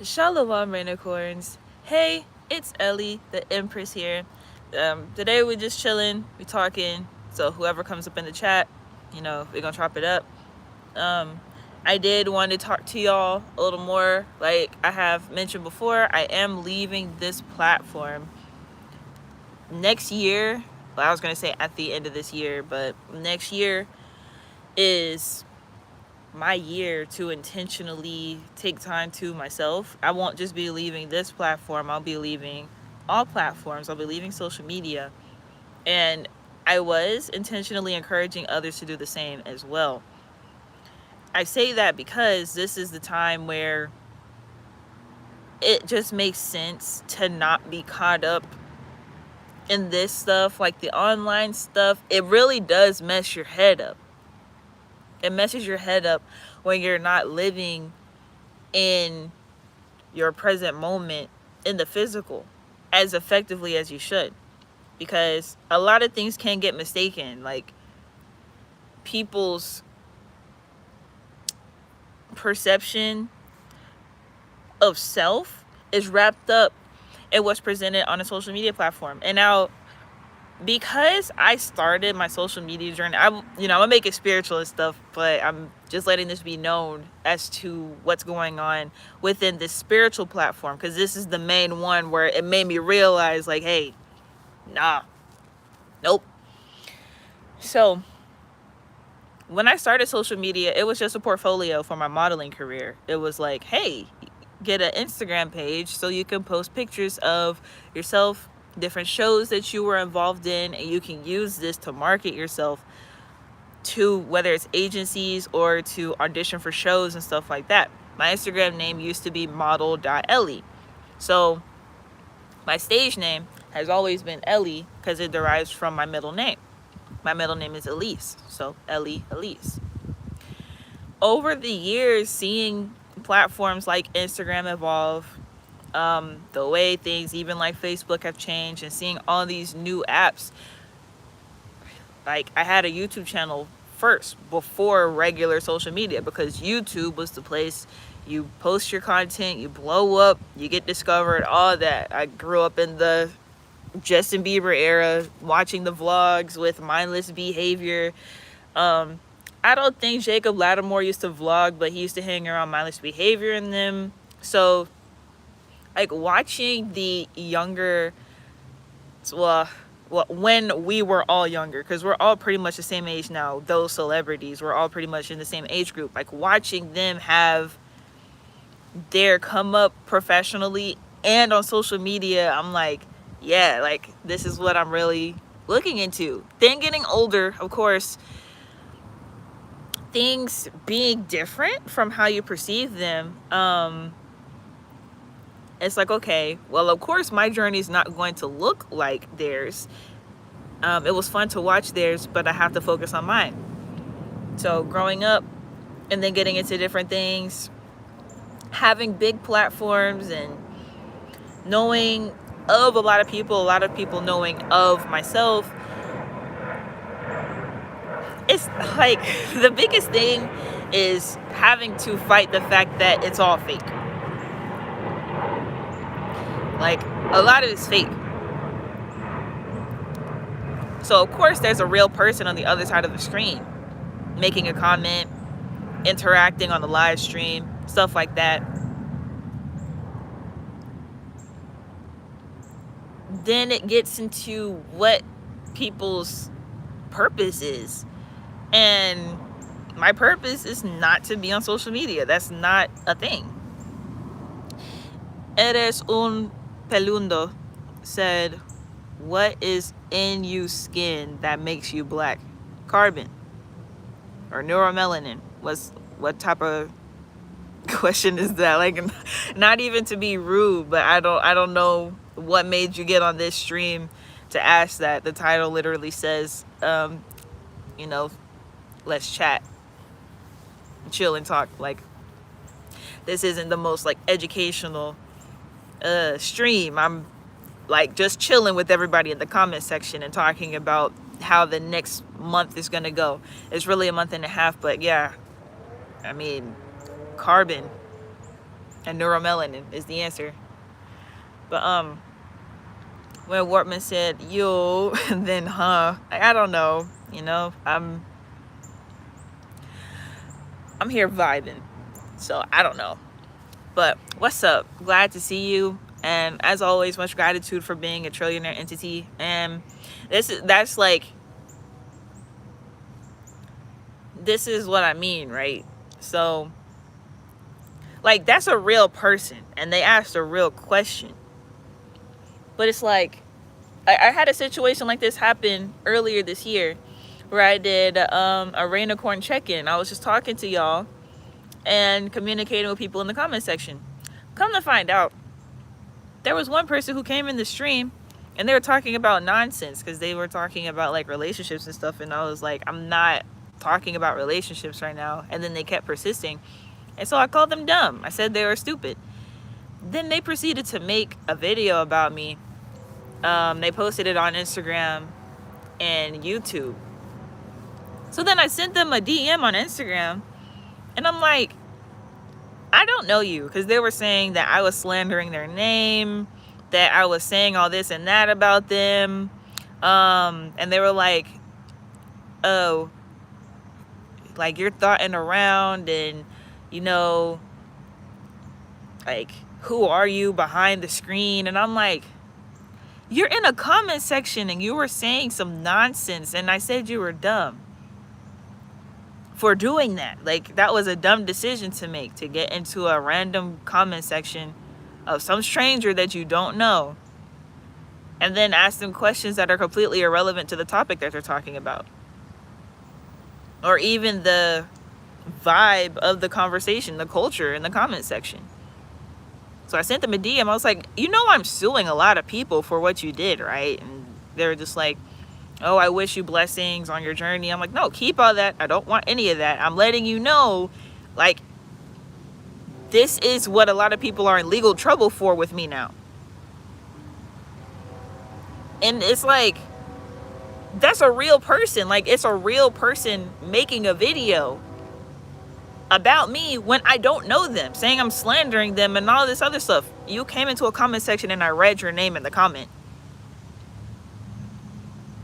Shalom, Rainicorns. Hey, it's Ellie, the Empress here. Today we're just chilling, we talking. So whoever comes up in the chat, we're gonna chop it up. Um, I did want to talk to y'all a little more. Like I have mentioned before, I am leaving this platform next year. Well, I was gonna say at the end of this year, but next year is my year to intentionally take time to myself. I won't just be leaving this platform, I'll be leaving all platforms, I'll be leaving social media. And I was intentionally encouraging others to do the same as well. I say that because this is the time where it just makes sense to not be caught up in this stuff, like the online stuff. It really does mess your head up. It messes your head up when you're not living in your present moment in the physical as effectively as you should, because a lot of things can get mistaken. Like people's perception of self is wrapped up in what's presented on a social media platform. And now, because I started my social media journey, I'm gonna make it spiritual and stuff, but I'm just letting this be known as to what's going on within this spiritual platform, because this is the main one where it made me realize, like, hey, nah, nope. So when I started social media, it was just a portfolio for my modeling career. It was like, hey, get an Instagram page so you can post pictures of yourself, different shows that you were involved in, and you can use this to market yourself to whether it's agencies or to audition for shows and stuff like that. My Instagram name used to be model.ellie. So my stage name has always been Ellie because it derives from my middle name. My middle name is Elise, so Ellie Elise. Over the years, seeing platforms like Instagram evolve, the way things even like Facebook have changed, and seeing all these new apps, like I had a YouTube channel first before regular social media, because YouTube was the place you post your content, you blow up, you get discovered, all that. I grew up in the Justin Bieber era, watching the vlogs with mindless behavior. I don't think Jacob Lattimore used to vlog, but he used to hang around mindless behavior in them. So, like, watching the younger, well, when we were all younger, because we're all pretty much the same age now, those celebrities, we're all pretty much in the same age group. Like, watching them have their come up professionally and on social media, I'm like, yeah, like, this is what I'm really looking into. Then getting older, of course, things being different from how you perceive them, it's like, okay, well, of course my journey is not going to look like theirs. It was fun to watch theirs, but I have to focus on mine. So growing up and then getting into different things, having big platforms and knowing of a lot of people knowing of myself, it's like the biggest thing is having to fight the fact that it's all fake. Like, a lot of it's fake. So of course there's a real person on the other side of the screen making a comment, interacting on the live stream, stuff like that. Then it gets into what people's purpose is. And my purpose is not to be on social media. That's not a thing. Eres un pelundo said, what is in you skin that makes you black? Carbon or neuromelanin? What type of question is that? Like, not even to be rude, but I don't know what made you get on this stream to ask that. The title literally says, let's chat, chill and talk. Like, this isn't the most like educational stream. I'm like just chilling with everybody in the comment section and talking about how the next month is gonna go. It's really a month and a half, but yeah, I mean, carbon And neuromelanin is the answer. But when Wortman said yo, and then I don't know, I'm here vibing, so I don't know. But what's up? Glad to see you, and as always, much gratitude for being a trillionaire entity. And this is what I mean, right? So like, that's a real person, and they asked a real question. But it's like, I had a situation like this happen earlier this year, where I did a Rainicorn check-in. I was just talking to y'all and communicating with people in the comment section. Come to find out, there was one person who came in the stream and they were talking about nonsense, because they were talking about like relationships and stuff, and I was like, I'm not talking about relationships right now. And then they kept persisting, and so I called them dumb. I said they were stupid. Then they proceeded to make a video about me. They posted it on Instagram and YouTube. So then I sent them a DM on Instagram, and I'm like, I don't know you, because they were saying that I was slandering their name, that I was saying all this and that about them. And they were like, oh, like, you're thoughting around, and like, who are you behind the screen? And I'm like, you're in a comment section and you were saying some nonsense, and I said you were dumb for doing that. Like, that was a dumb decision to make, to get into a random comment section of some stranger that you don't know and then ask them questions that are completely irrelevant to the topic that they're talking about, or even the vibe of the conversation, the culture in the comment section. So I sent them a DM. I was like, I'm suing a lot of people for what you did, right? And they were just like, oh, I wish you blessings on your journey. I'm like, no, keep all that. I don't want any of that. I'm letting you know, like, this is what a lot of people are in legal trouble for with me now. And it's like, that's a real person. Like, it's a real person making a video about me when I don't know them, saying I'm slandering them and all this other stuff. You came into a comment section and I read your name in the comment.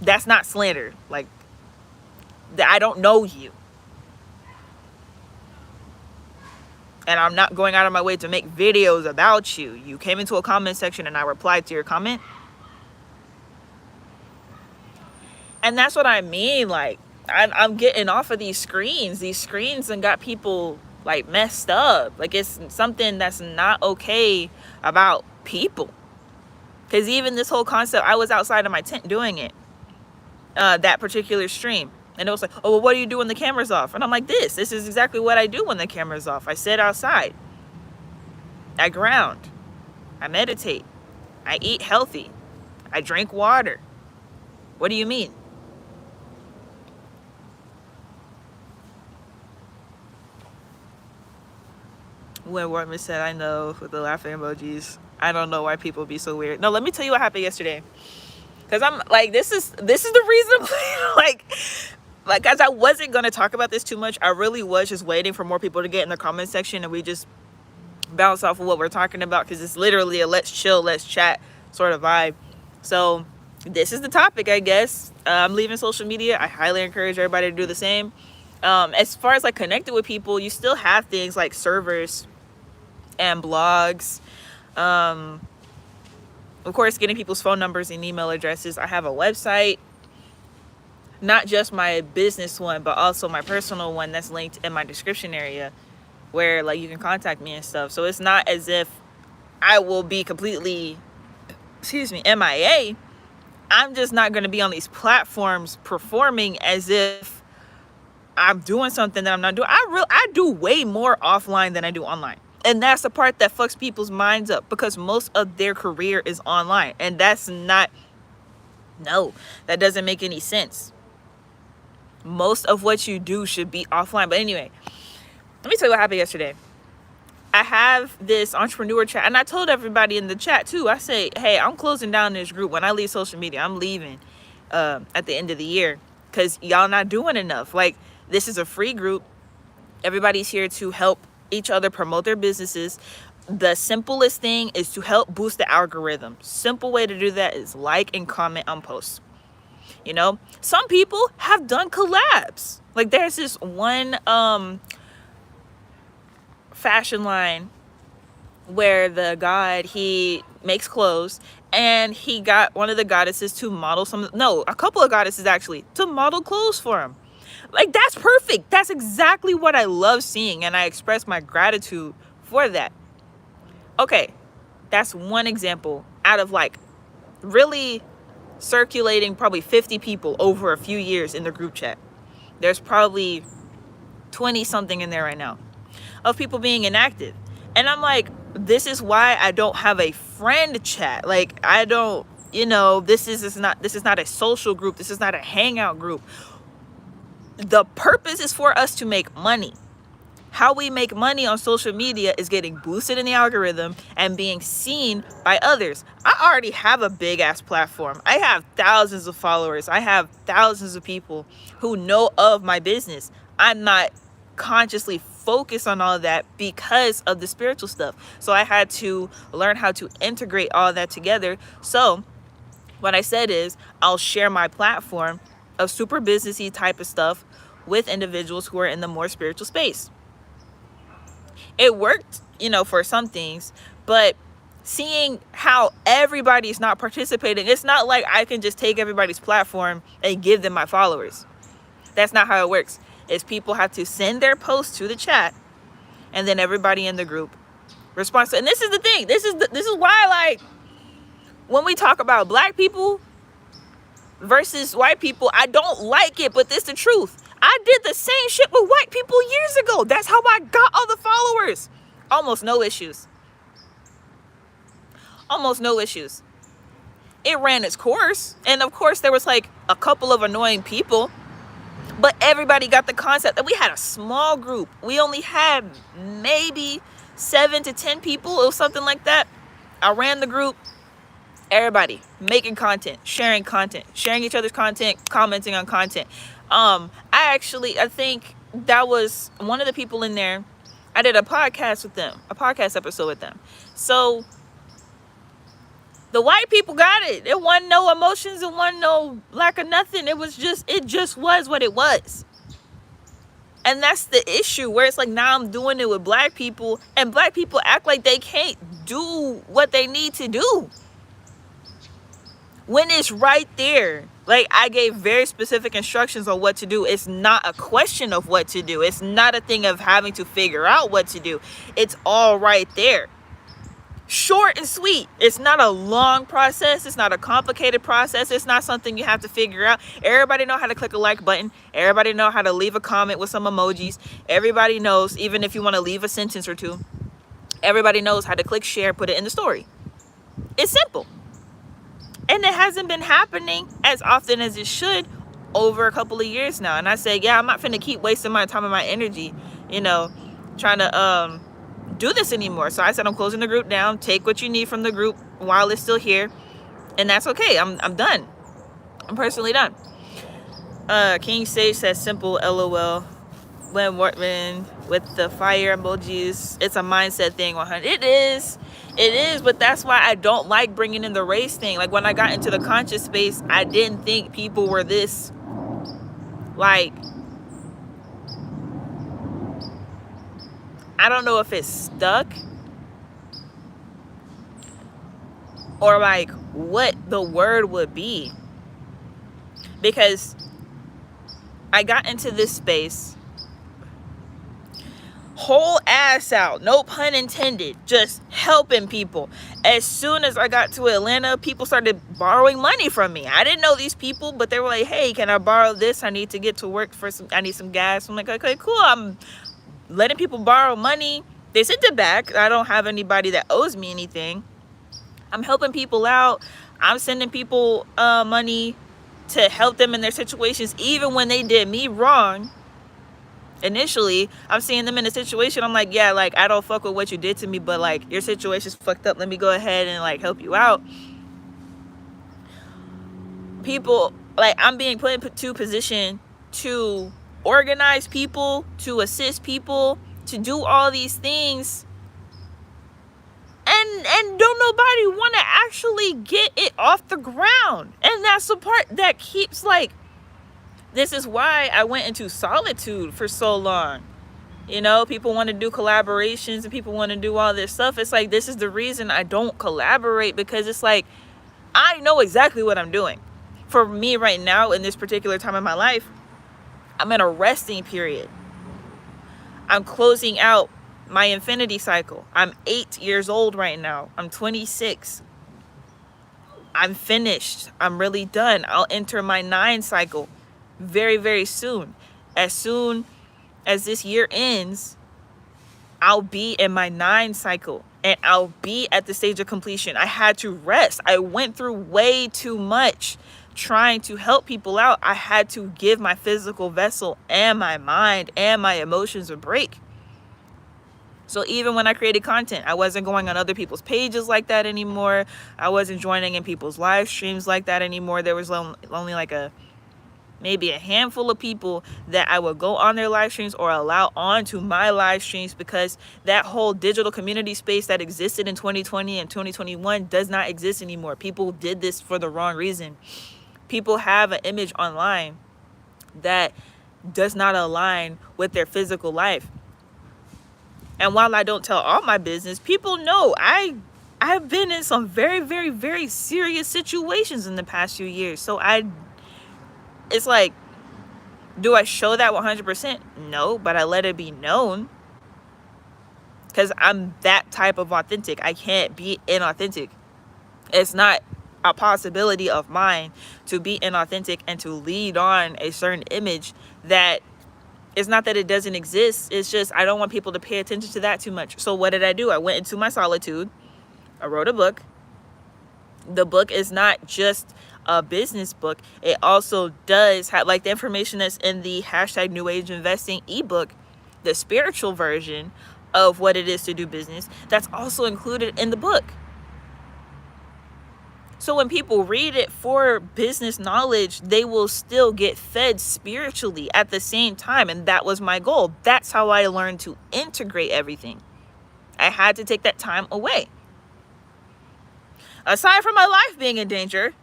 That's not slander. Like, I don't know you. And I'm not going out of my way to make videos about you. You came into a comment section and I replied to your comment. And that's what I mean. Like, I'm getting off of these screens and got people like messed up. Like, it's something that's not okay about people. Because even this whole concept, I was outside of my tent doing it, that particular stream. And it was like, oh, well, what do you do when the camera's off? And I'm like, this is exactly what I do when the camera's off. I sit outside. I ground. I meditate. I eat healthy. I drink water. What do you mean? When Wortman said, I know, with the laughing emojis. I don't know why people be so weird. No, let me tell you what happened yesterday. Because I'm like, this is the reason, like, because I wasn't going to talk about this too much. I really was just waiting for more people to get in the comment section and we just bounce off of what we're talking about, because it's literally a let's chill, let's chat sort of vibe. So this is the topic, I guess. I'm leaving social media. I highly encourage everybody to do the same. As far as like connecting with people, you still have things like servers and blogs. Of course, getting people's phone numbers and email addresses. I have a website, not just my business one, but also my personal one that's linked in my description area, where like you can contact me and stuff. So it's not as if I will be completely, MIA. I'm just not going to be on these platforms performing as if I'm doing something that I'm not doing. I do way more offline than I do online. And that's the part that fucks people's minds up, because most of their career is online. And that doesn't make any sense. Most of what you do should be offline. But anyway, let me tell you what happened yesterday. I have this entrepreneur chat, and I told everybody in the chat too. I say, hey, I'm closing down this group. When I leave social media, I'm leaving at the end of the year, because y'all not doing enough. Like, this is a free group. Everybody's here to help each other promote their businesses. the simplest thing is to help boost the algorithm. Simple way to do that is like and comment on posts. You know, some people have done collabs. Like there's this one fashion line where the god, he makes clothes, and he got one of the goddesses to model a couple of goddesses actually, to model clothes for him. Like, that's perfect. That's exactly what I love seeing, and I express my gratitude for that. Okay, that's one example out of like really circulating probably 50 people over a few years in the group chat. There's probably 20 something in there right now of people being inactive. And I'm like, this is why I don't have a friend chat. Like, I don't, this is not a social group. This is not a hangout group. The purpose is for us to make money. How we make money on social media is getting boosted in the algorithm and being seen by others. I already have a big ass platform. I have thousands of followers. I have thousands of people who know of my business. I'm not consciously focused on all of that because of the spiritual stuff. So I had to learn how to integrate all that together. So what I said is, I'll share my platform of super businessy type of stuff with individuals who are in the more spiritual space. It worked, for some things, but seeing how everybody's not participating, it's not like I can just take everybody's platform and give them my followers. That's not how it works. Is people have to send their posts to the chat, and then everybody in the group responds. And this is the thing. This is why, like, when we talk about black people versus white people, I don't like it, but this is the truth. I did the same shit with white people years ago. That's how I got all the followers. Almost no issues. Almost no issues. It ran its course. And of course, there was like a couple of annoying people, but everybody got the concept. And we had a small group. We only had maybe 7 to 10 people or something like that. I ran the group. Everybody making content, sharing each other's content, commenting on content. I think that was one of the people in there. I did a podcast episode with them. So the white people got it. It wasn't no emotions. It wasn't no lack of nothing. It just was what it was. And that's the issue, where it's like, now I'm doing it with black people, and black people act like they can't do what they need to do when it's right there. Like, I gave very specific instructions on what to do. It's not a question of what to do. It's not a thing of having to figure out what to do. It's all right there. Short and sweet. It's not a long process. It's not a complicated process. It's not something you have to figure out. Everybody know how to click a like button. Everybody know how to leave a comment with some emojis. Everybody knows, even if you want to leave a sentence or two, everybody knows how to click share, put it in the story. It's simple. And it hasn't been happening as often as it should over a couple of years now. And I say, yeah, I'm not finna keep wasting my time and my energy, trying to do this anymore. So I said, I'm closing the group down. Take what you need from the group while it's still here. And that's okay. I'm done. I'm personally done. King Sage says, simple LOL. Glenn Wortman with the fire emojis. It's a mindset thing. 100. It is, but that's why I don't like bringing in the race thing. Like, when I got into the conscious space, I didn't think people were this, like, I don't know if it's stuck or like what the word would be, because I got into this space whole ass out, no pun intended, just helping people. As soon as I got to Atlanta, people started borrowing money from me. I didn't know these people, but they were like, hey, can I borrow this? I need to get to work I need some gas. I'm like, okay, cool. I'm letting people borrow money. They sent it back. I don't have anybody that owes me anything. I'm helping people out. I'm sending people money to help them in their situations, even when they did me wrong. Initially, I'm seeing them in a situation, I'm like, yeah, like, I don't fuck with what you did to me, but like, your situation's fucked up. Let me go ahead and like help you out. People, like, I'm being put into position to organize people, to assist people, to do all these things and don't nobody want to actually get it off the ground. And that's the part that keeps, like, this is why I went into solitude for so long. You know, people want to do collaborations and people want to do all this stuff. It's like, this is the reason I don't collaborate, because it's like, I know exactly what I'm doing. For me right now, in this particular time of my life, I'm in a resting period. I'm closing out my infinity cycle. I'm 8 years old right now. I'm 26. I'm finished. I'm really done. I'll enter my 9 cycle very, very soon. As soon as this year ends, I'll be in my 9 cycle and I'll be at the stage of completion. I had to rest. I went through way too much trying to help people out. I had to give my physical vessel and my mind and my emotions a break. So even when I created content, I wasn't going on other people's pages like that anymore. I wasn't joining in people's live streams like that anymore. There was only like maybe a handful of people that I would go on their live streams or allow onto my live streams, because that whole digital community space that existed in 2020 and 2021 does not exist anymore. People did this for the wrong reason. People have an image online that does not align with their physical life. And while I don't tell all my business, people know I've been in some very, very, very serious situations in the past few years. So it's like, do I show that 100%? No, but I let it be known, because I'm that type of authentic. I can't be inauthentic. It's not a possibility of mine to be inauthentic and to lead on a certain image that, it's not that it doesn't exist. It's just I don't want people to pay attention to that too much. So what did I do? I went into my solitude. I wrote a book. The book is not just a business book. It also does have, like, the information that's in the hashtag New Age Investing ebook, the spiritual version of what it is to do business, that's also included in the book. So when people read it for business knowledge, they will still get fed spiritually at the same time. And that was my goal. That's how I learned to integrate everything. I had to take that time away. Aside from my life being in danger,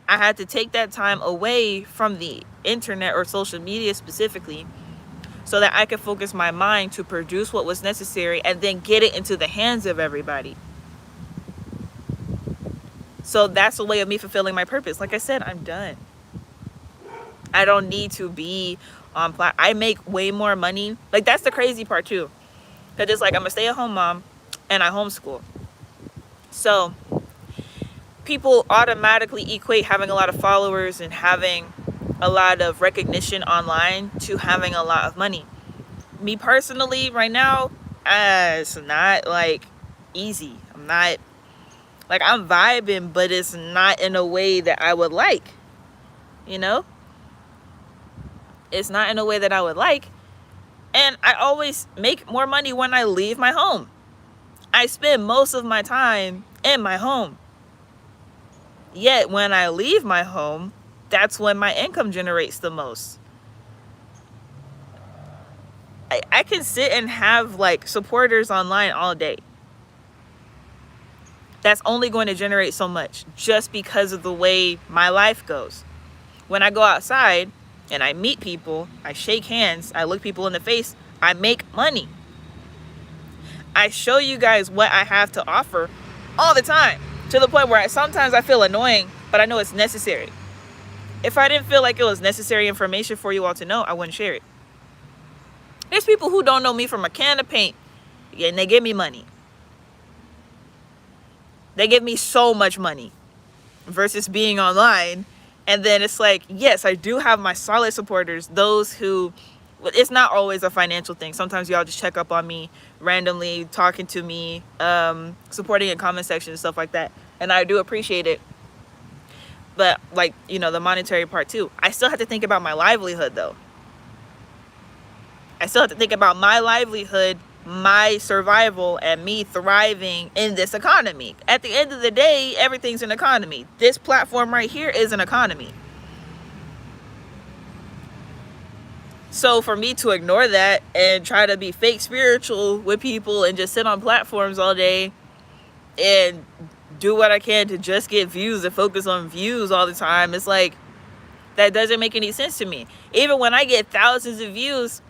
I had to take that time away from the internet or social media specifically, so that I could focus my mind to produce what was necessary and then get it into the hands of everybody. So that's a way of me fulfilling my purpose. Like I said, I'm done. I don't need to be on I make way more money. Like, that's the crazy part too. Because it's like, I'm a stay-at-home mom and I homeschool. So people automatically equate having a lot of followers and having a lot of recognition online to having a lot of money. Me personally, right now, it's not like easy. I'm vibing, but it's not in a way that I would like, you know? It's not in a way that I would like. And I always make more money when I leave my home. I spend most of my time in my home. Yet when I leave my home, that's when my income generates the most. I can sit and have, like, supporters online all day. That's only going to generate so much, just because of the way my life goes. When I go outside and I meet people, I shake hands, I look people in the face, I make money. I show you guys what I have to offer all the time, to the point where sometimes I feel annoying, but I know it's necessary. If I didn't feel like it was necessary information for you all to know, I wouldn't share it. There's people who don't know me from a can of paint, and they give me money. They give me so much money versus being online. And then it's like, yes, I do have my solid supporters, those who, it's not always a financial thing. Sometimes y'all just check up on me randomly, talking to me, supporting in comment section and stuff like that. And I do appreciate it. But, like, you know, the monetary part too. I still have to think about my livelihood though. I still have to think about my livelihood, my survival, and me thriving in this economy. At the end of the day, everything's an economy. This platform right here is an economy. So for me to ignore that and try to be fake spiritual with people and just sit on platforms all day, and do what I can to just get views and focus on views all the time. It's like, that doesn't make any sense to me. Even when I get thousands of views,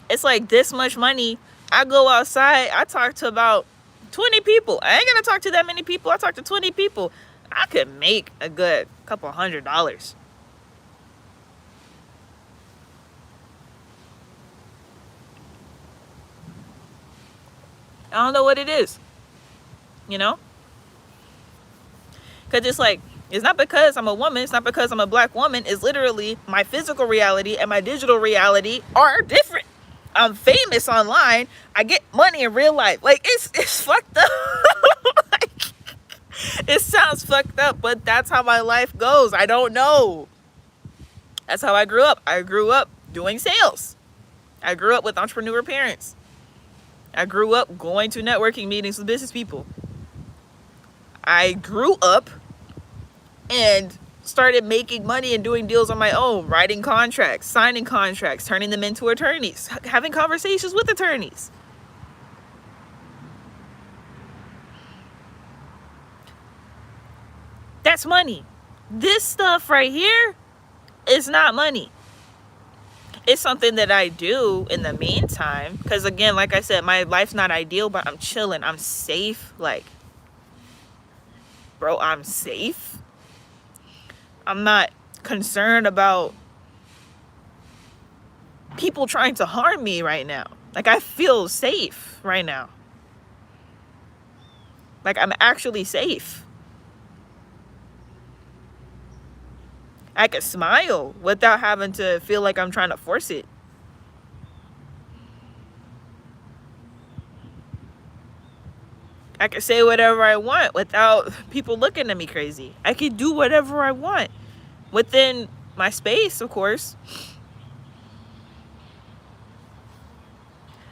it's like this much money. I go outside, I talk to about 20 people. I ain't gonna talk to that many people. I talk to 20 people. I could make a good couple $100. I don't know what it is, you know? Because it's like, it's not because I'm a woman. It's not because I'm a black woman. It's literally my physical reality and my digital reality are different. I'm famous online. I get money in real life. Like, it's fucked up. Like, it sounds fucked up, but that's how my life goes. I don't know. That's how I grew up. I grew up doing sales. I grew up with entrepreneur parents. I grew up going to networking meetings with business people. I grew up and started making money and doing deals on my own, writing contracts, signing contracts, turning them into attorneys, having conversations with attorneys. That's money. This stuff right here is not money. It's something that I do in the meantime, because again, like I said, my life's not ideal, but I'm chilling. I'm safe. Like, bro, I'm safe. I'm not concerned about people trying to harm me right now. Like, I feel safe right now. Like, I'm actually safe. I can smile without having to feel like I'm trying to force it. I can say whatever I want without people looking at me crazy. I can do whatever I want within my space, of course.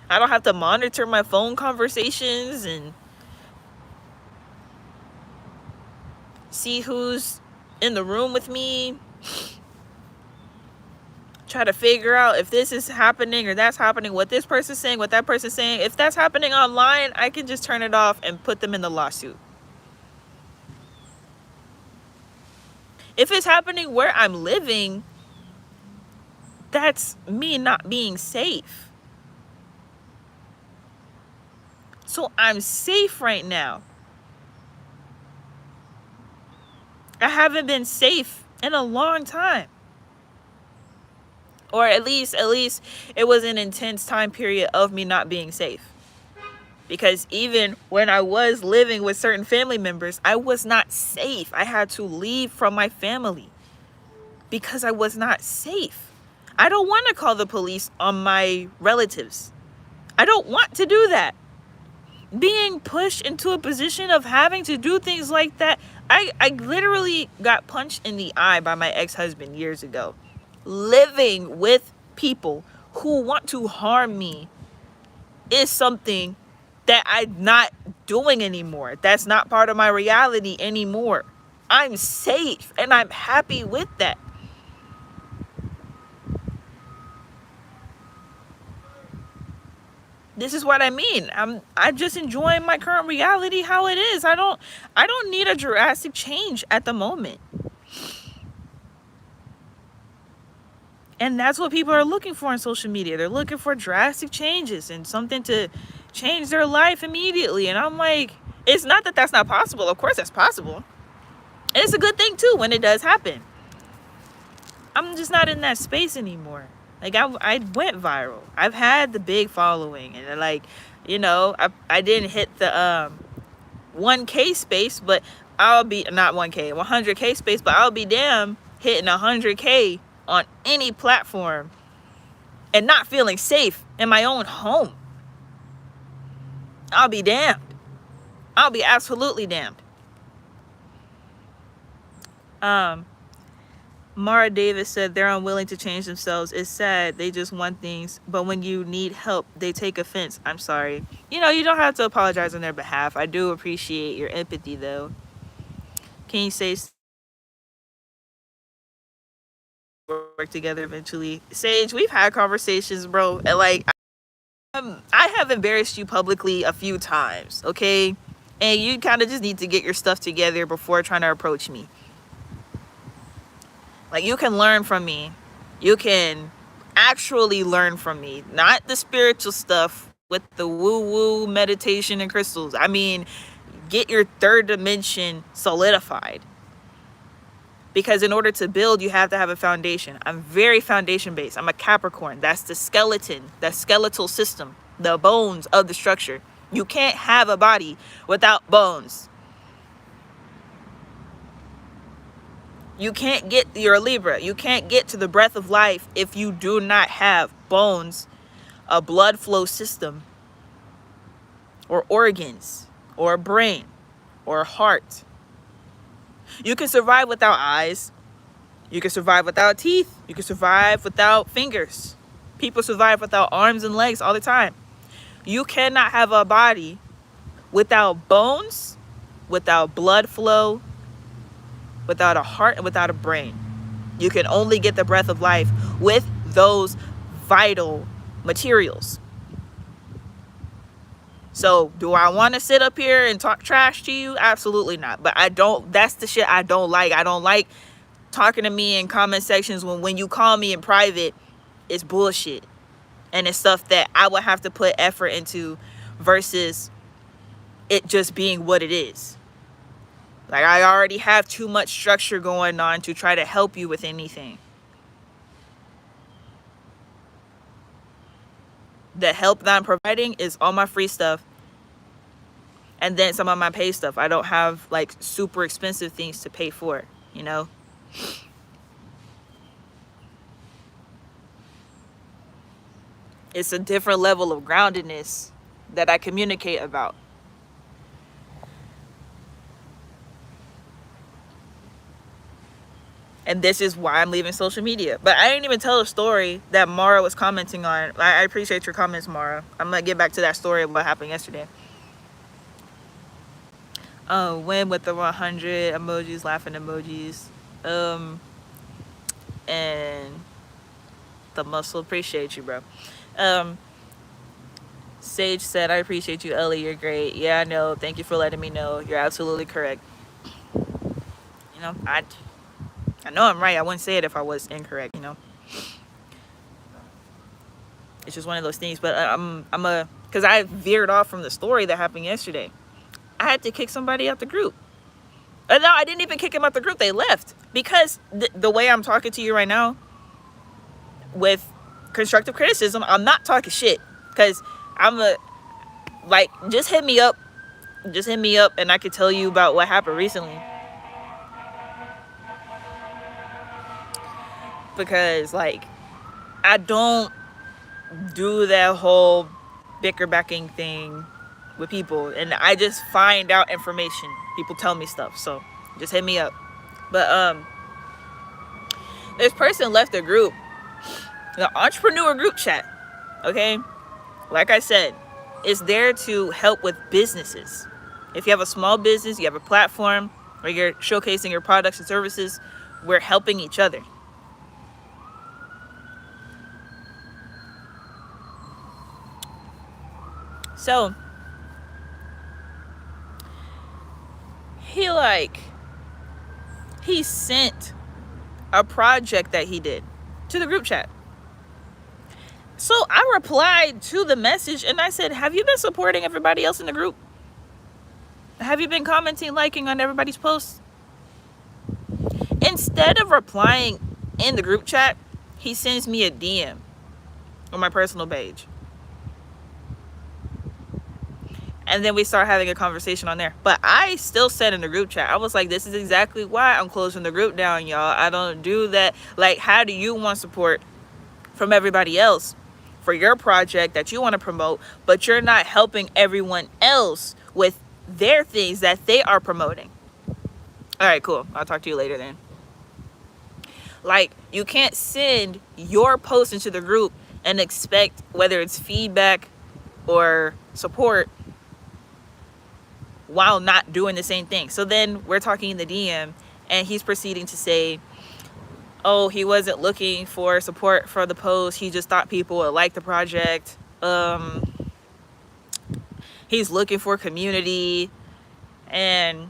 I don't have to monitor my phone conversations and see who's in the room with me. Try to figure out if this is happening or that's happening, what this person's saying, what that person's saying. If that's happening online, I can just turn it off and put them in the lawsuit. If it's happening where I'm living, that's me not being safe. So I'm safe right now. I haven't been safe in a long time. Or at least it was an intense time period of me not being safe. Because even when I was living with certain family members, I was not safe. I had to leave from my family because I was not safe. I don't want to call the police on my relatives. I don't want to do that. Being pushed into a position of having to do things like that. I literally got punched in the eye by my ex-husband years ago. Living with people who want to harm me is something that I'm not doing anymore. That's not part of my reality anymore. I'm safe and I'm happy with that. This is what I mean. I'm just enjoying my current reality how it is. I don't need a drastic change at the moment. And that's what people are looking for on social media. They're looking for drastic changes and something to change their life immediately. And I'm like, it's not that that's not possible. Of course that's possible. And it's a good thing too when it does happen. I'm just not in that space anymore. Like, I went viral. I've had the big following. And like, you know, I didn't hit the 1K space, but I'll be, not 1K, 100K space, but I'll be damn hitting 100K on any platform and not feeling safe in my own home. I'll be damned. I'll be absolutely damned. Mara Davis said they're unwilling to change themselves. It's sad. They just want things. But when you need help, they take offense. I'm sorry. You know, you don't have to apologize on their behalf. I do appreciate your empathy, though. Can you say work together eventually? Sage, we've had conversations, bro. And like, I have embarrassed you publicly a few times, okay? And you kind of just need to get your stuff together before trying to approach me. Like, you can learn from me. You can actually learn from me. Not the spiritual stuff with the woo-woo meditation and crystals. I mean, get your third dimension solidified. Because in order to build, you have to have a foundation. I'm very foundation based. I'm a Capricorn. That's the skeleton, the skeletal system, the bones of the structure. You can't have a body without bones. You can't get, you're a Libra. You can't get to the breath of life if you do not have bones, a blood flow system, or organs, or a brain, or a heart. You can survive without eyes. You can survive without teeth. You can survive without fingers. People survive without arms and legs all the time. You cannot have a body without bones, without blood flow, without a heart, and without a brain. You can only get the breath of life with those vital materials. So do I want to sit up here and talk trash to you? Absolutely not. But I don't, that's the shit I don't like. I don't like talking to me in comment sections when you call me in private, it's bullshit. And it's stuff that I would have to put effort into versus it just being what it is. Like, I already have too much structure going on to try to help you with anything. The help that I'm providing is all my free stuff. And then some of my pay stuff. I don't have like super expensive things to pay for, you know? It's a different level of groundedness that I communicate about. And this is why I'm leaving social media. But I didn't even tell a story that Mara was commenting on. I appreciate your comments, Mara. I'm going to get back to that story of what happened yesterday. Win with the 100 emojis, laughing emojis. And the muscle, appreciate you, bro. Sage said, I appreciate you, Ellie. You're great. Yeah, I know. Thank you for letting me know. You're absolutely correct. You know, I know I'm right. I wouldn't say it if I was incorrect, you know. It's just one of those things. But because I veered off from the story that happened yesterday. I had to kick somebody out the group. No, I didn't even kick them out the group. They left. Because the way I'm talking to you right now, with constructive criticism, I'm not talking shit. Because just hit me up. Just hit me up and I could tell you about what happened recently. Because, like, I don't do that whole bicker-backing thing with people. And I just find out information. People tell me stuff. So, just hit me up. But, this person left the group. The entrepreneur group chat. Okay? Like I said, it's there to help with businesses. If you have a small business, you have a platform where you're showcasing your products and services, we're helping each other. So, he sent a project that he did to the group chat. So I replied to the message and I said, have you been supporting everybody else in the group? Have you been commenting, liking on everybody's posts? Instead of replying in the group chat, he sends me a DM on my personal page. And then we start having a conversation on there. But I still said in the group chat, I was like, this is exactly why I'm closing the group down, y'all. I don't do that. Like, how do you want support from everybody else for your project that you want to promote, but you're not helping everyone else with their things that they are promoting? All right, cool. I'll talk to you later then. Like, you can't send your post into the group and expect, whether it's feedback or support, while not doing the same thing. So then we're talking in the DM and he's proceeding to say, oh, he wasn't looking for support for the post. He just thought people would like the project. He's looking for community. And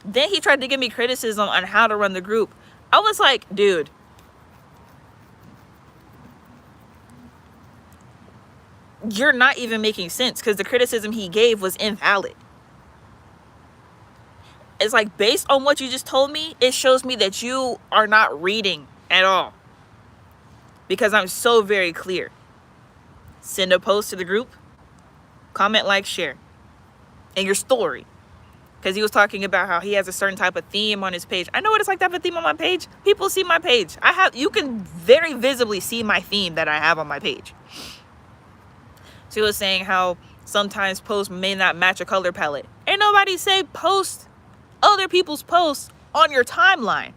then he tried to give me criticism on how to run the group. I was like, dude, you're not even making sense, because the criticism he gave was invalid. It's like, based on what you just told me, it shows me that you are not reading at all. Because I'm so very clear. Send a post to the group, comment, like, share, and your story. Because he was talking about how he has a certain type of theme on his page. I know what it's like to have a theme on my page. People see my page. You can very visibly see my theme that I have on my page. So he was saying how sometimes posts may not match a color palette. Ain't nobody say post other people's posts on your timeline.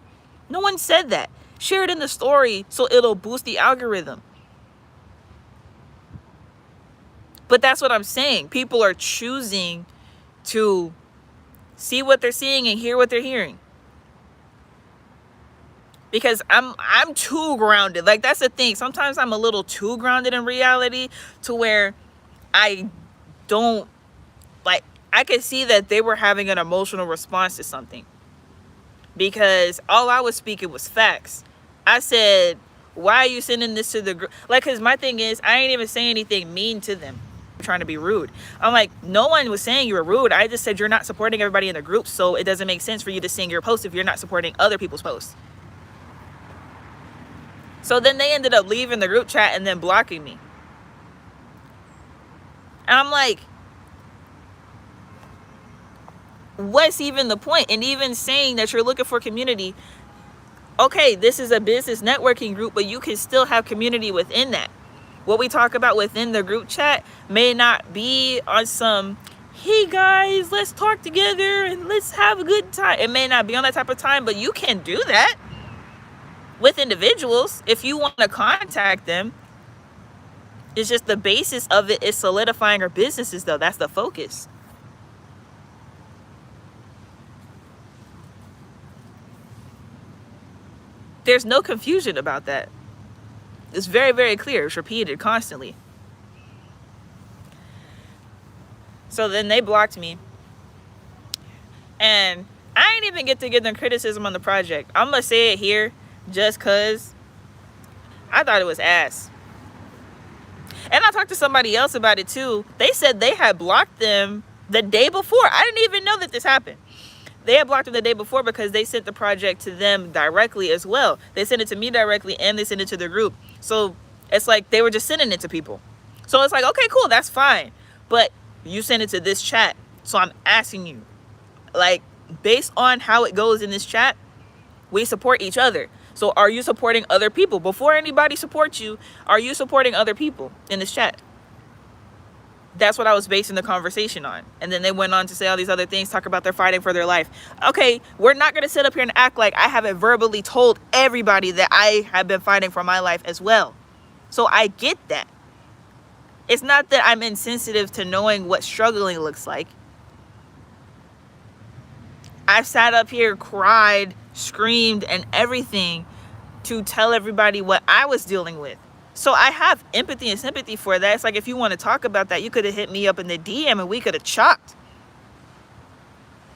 No one said that. Share it in the story so it'll boost the algorithm. But that's what I'm saying. People are choosing to see what they're seeing and hear what they're hearing. Because I'm too grounded. Like, that's the thing. Sometimes I'm a little too grounded in reality to where I don't, like, I could see that they were having an emotional response to something. Because all I was speaking was facts. I said, why are you sending this to the group? Like, because my thing is, I ain't even saying anything mean to them. I'm trying to be rude. I'm like, no one was saying you were rude. I just said you're not supporting everybody in the group, so it doesn't make sense for you to sing your post if you're not supporting other people's posts. So then they ended up leaving the group chat and then blocking me. And I'm like, what's even the point? And even saying that you're looking for community, okay, this is a business networking group, but you can still have community within that. What we talk about within the group chat may not be on some, hey guys, let's talk together and let's have a good time. It may not be on that type of time, but you can do that with individuals if you want to contact them. It's just the basis of it is solidifying our businesses, though. That's the focus. There's no confusion about that. It's very, very clear. It's repeated constantly. So then they blocked me. And I didn't even get to give them criticism on the project. I'm going to say it here just because I thought it was ass. And I talked to somebody else about it too. They said they had blocked them the day before. I didn't even know that this happened. They had blocked them the day before because they sent the project to them directly as well. They sent it to me directly and they sent it to the group. So it's like they were just sending it to people. So it's like, okay, cool, that's fine. But you sent it to this chat. So I'm asking you, like, based on how it goes in this chat, we support each other. So are you supporting other people? Before anybody supports you, are you supporting other people in this chat? That's what I was basing the conversation on. And then they went on to say all these other things, talk about they're fighting for their life. Okay, we're not going to sit up here and act like I haven't verbally told everybody that I have been fighting for my life as well. So I get that. It's not that I'm insensitive to knowing what struggling looks like. I've sat up here, cried, screamed, and everything to tell everybody what I was dealing with. So I have empathy and sympathy for that. It's like, if you want to talk about that, you could have hit me up in the DM and we could have chopped.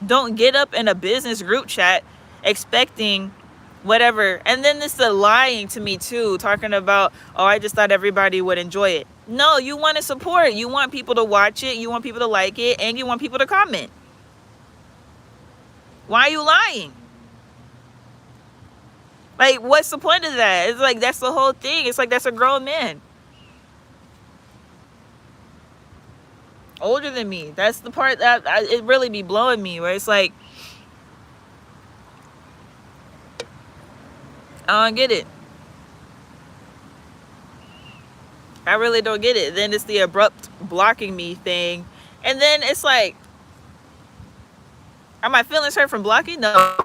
Don't get up in a business group chat expecting whatever. And then this is lying to me too, talking about, oh, I just thought everybody would enjoy it. No, you want to support. You want people to watch it. You want people to like it. And you want people to comment. Why are you lying? Like, what's the point of that? It's like, that's the whole thing. It's like, that's a grown man. Older than me. That's the part that it really be blowing me, where it's like, I don't get it. I really don't get it. Then it's the abrupt blocking me thing. And then it's like, are my feelings hurt from blocking? No.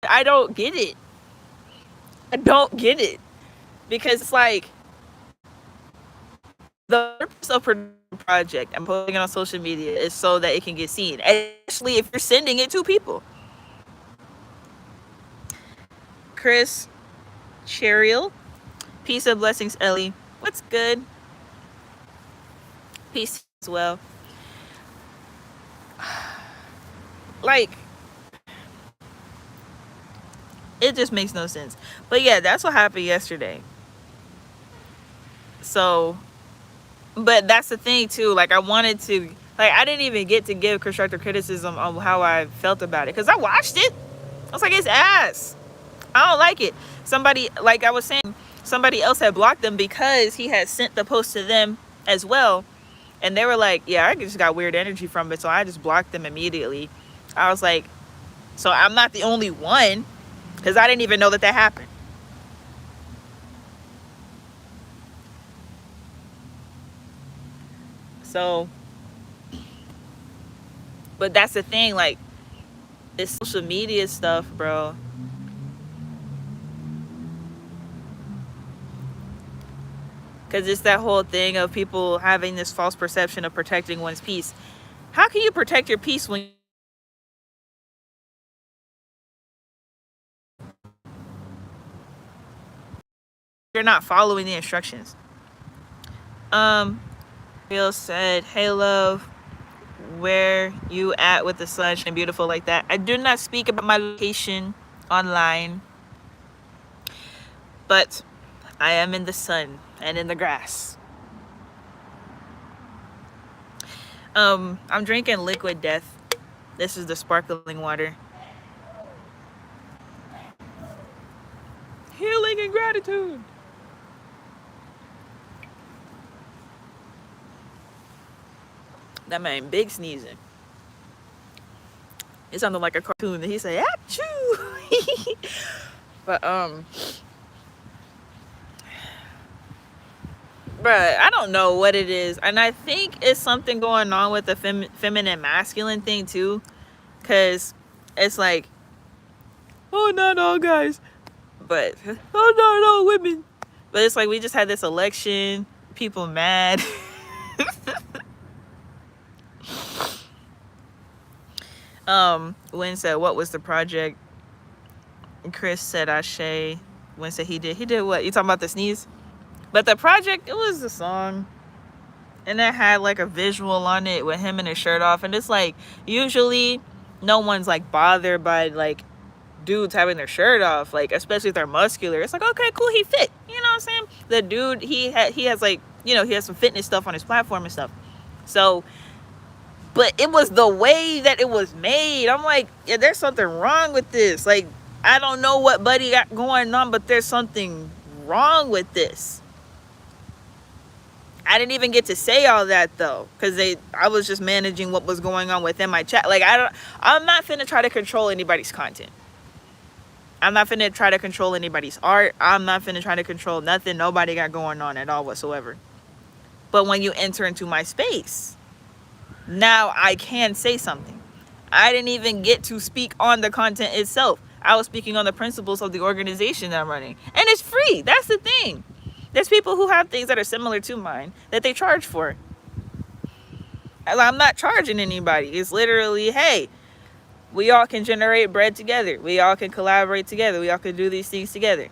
I don't get it. I don't get it. Because it's like, the purpose of the project and posting it on social media is so that it can get seen. Especially if you're sending it to people. Chris Cheriel. Peace and blessings, Ellie. What's good? Peace as well. Like, it just makes no sense. But yeah, that's what happened yesterday. So, but that's the thing too. Like, I didn't even get to give constructive criticism on how I felt about it because I watched it. I was like, it's ass. I don't like it. Somebody, like I was saying, somebody else had blocked them because he had sent the post to them as well. And they were like, yeah, I just got weird energy from it. So I just blocked them immediately. I was like, so I'm not the only one because I didn't even know that happened. So, but that's the thing. Like, this social media stuff, bro. Because it's that whole thing of people having this false perception of protecting one's peace. How can you protect your peace when you're not following the instructions? Bill said, hey, love, where you at with the sun shining beautiful like that? I do not speak about my location online, but I am in the sun and in the grass. I'm drinking Liquid Death. This is the sparkling water. Healing and gratitude. That man big sneezing. It sounded like a cartoon. And he said, achoo. But bruh, I don't know what it is, and I think it's something going on with the feminine masculine thing too, because it's like, oh, not all guys, but oh, not all women. But it's like we just had this election, people mad. Wynn said, what was the project? Chris said, Ashe. Wynn said he did what? You talking about the sneeze? But the project, it was the song. And it had like a visual on it with him and his shirt off. And it's like, usually no one's like bothered by like dudes having their shirt off, like especially if they're muscular. It's like, okay, cool, he fit. You know what I'm saying? The dude, he has like, you know, he has some fitness stuff on his platform and stuff. So, but it was the way that it was made. I'm like, yeah, there's something wrong with this. Like, I don't know what Buddy got going on, but there's something wrong with this. I didn't even get to say all that though, because I was just managing what was going on within my chat. Like, I'm not finna try to control anybody's content. I'm not finna try to control anybody's art. I'm not finna try to control nothing nobody got going on at all whatsoever. But when you enter into my space, now I can say something. I didn't even get to speak on the content itself. I was speaking on the principles of the organization that I'm running. And it's free. That's the thing. There's people who have things that are similar to mine that they charge for. I'm not charging anybody. It's literally, hey, we all can generate bread together. We all can collaborate together. We all can do these things together.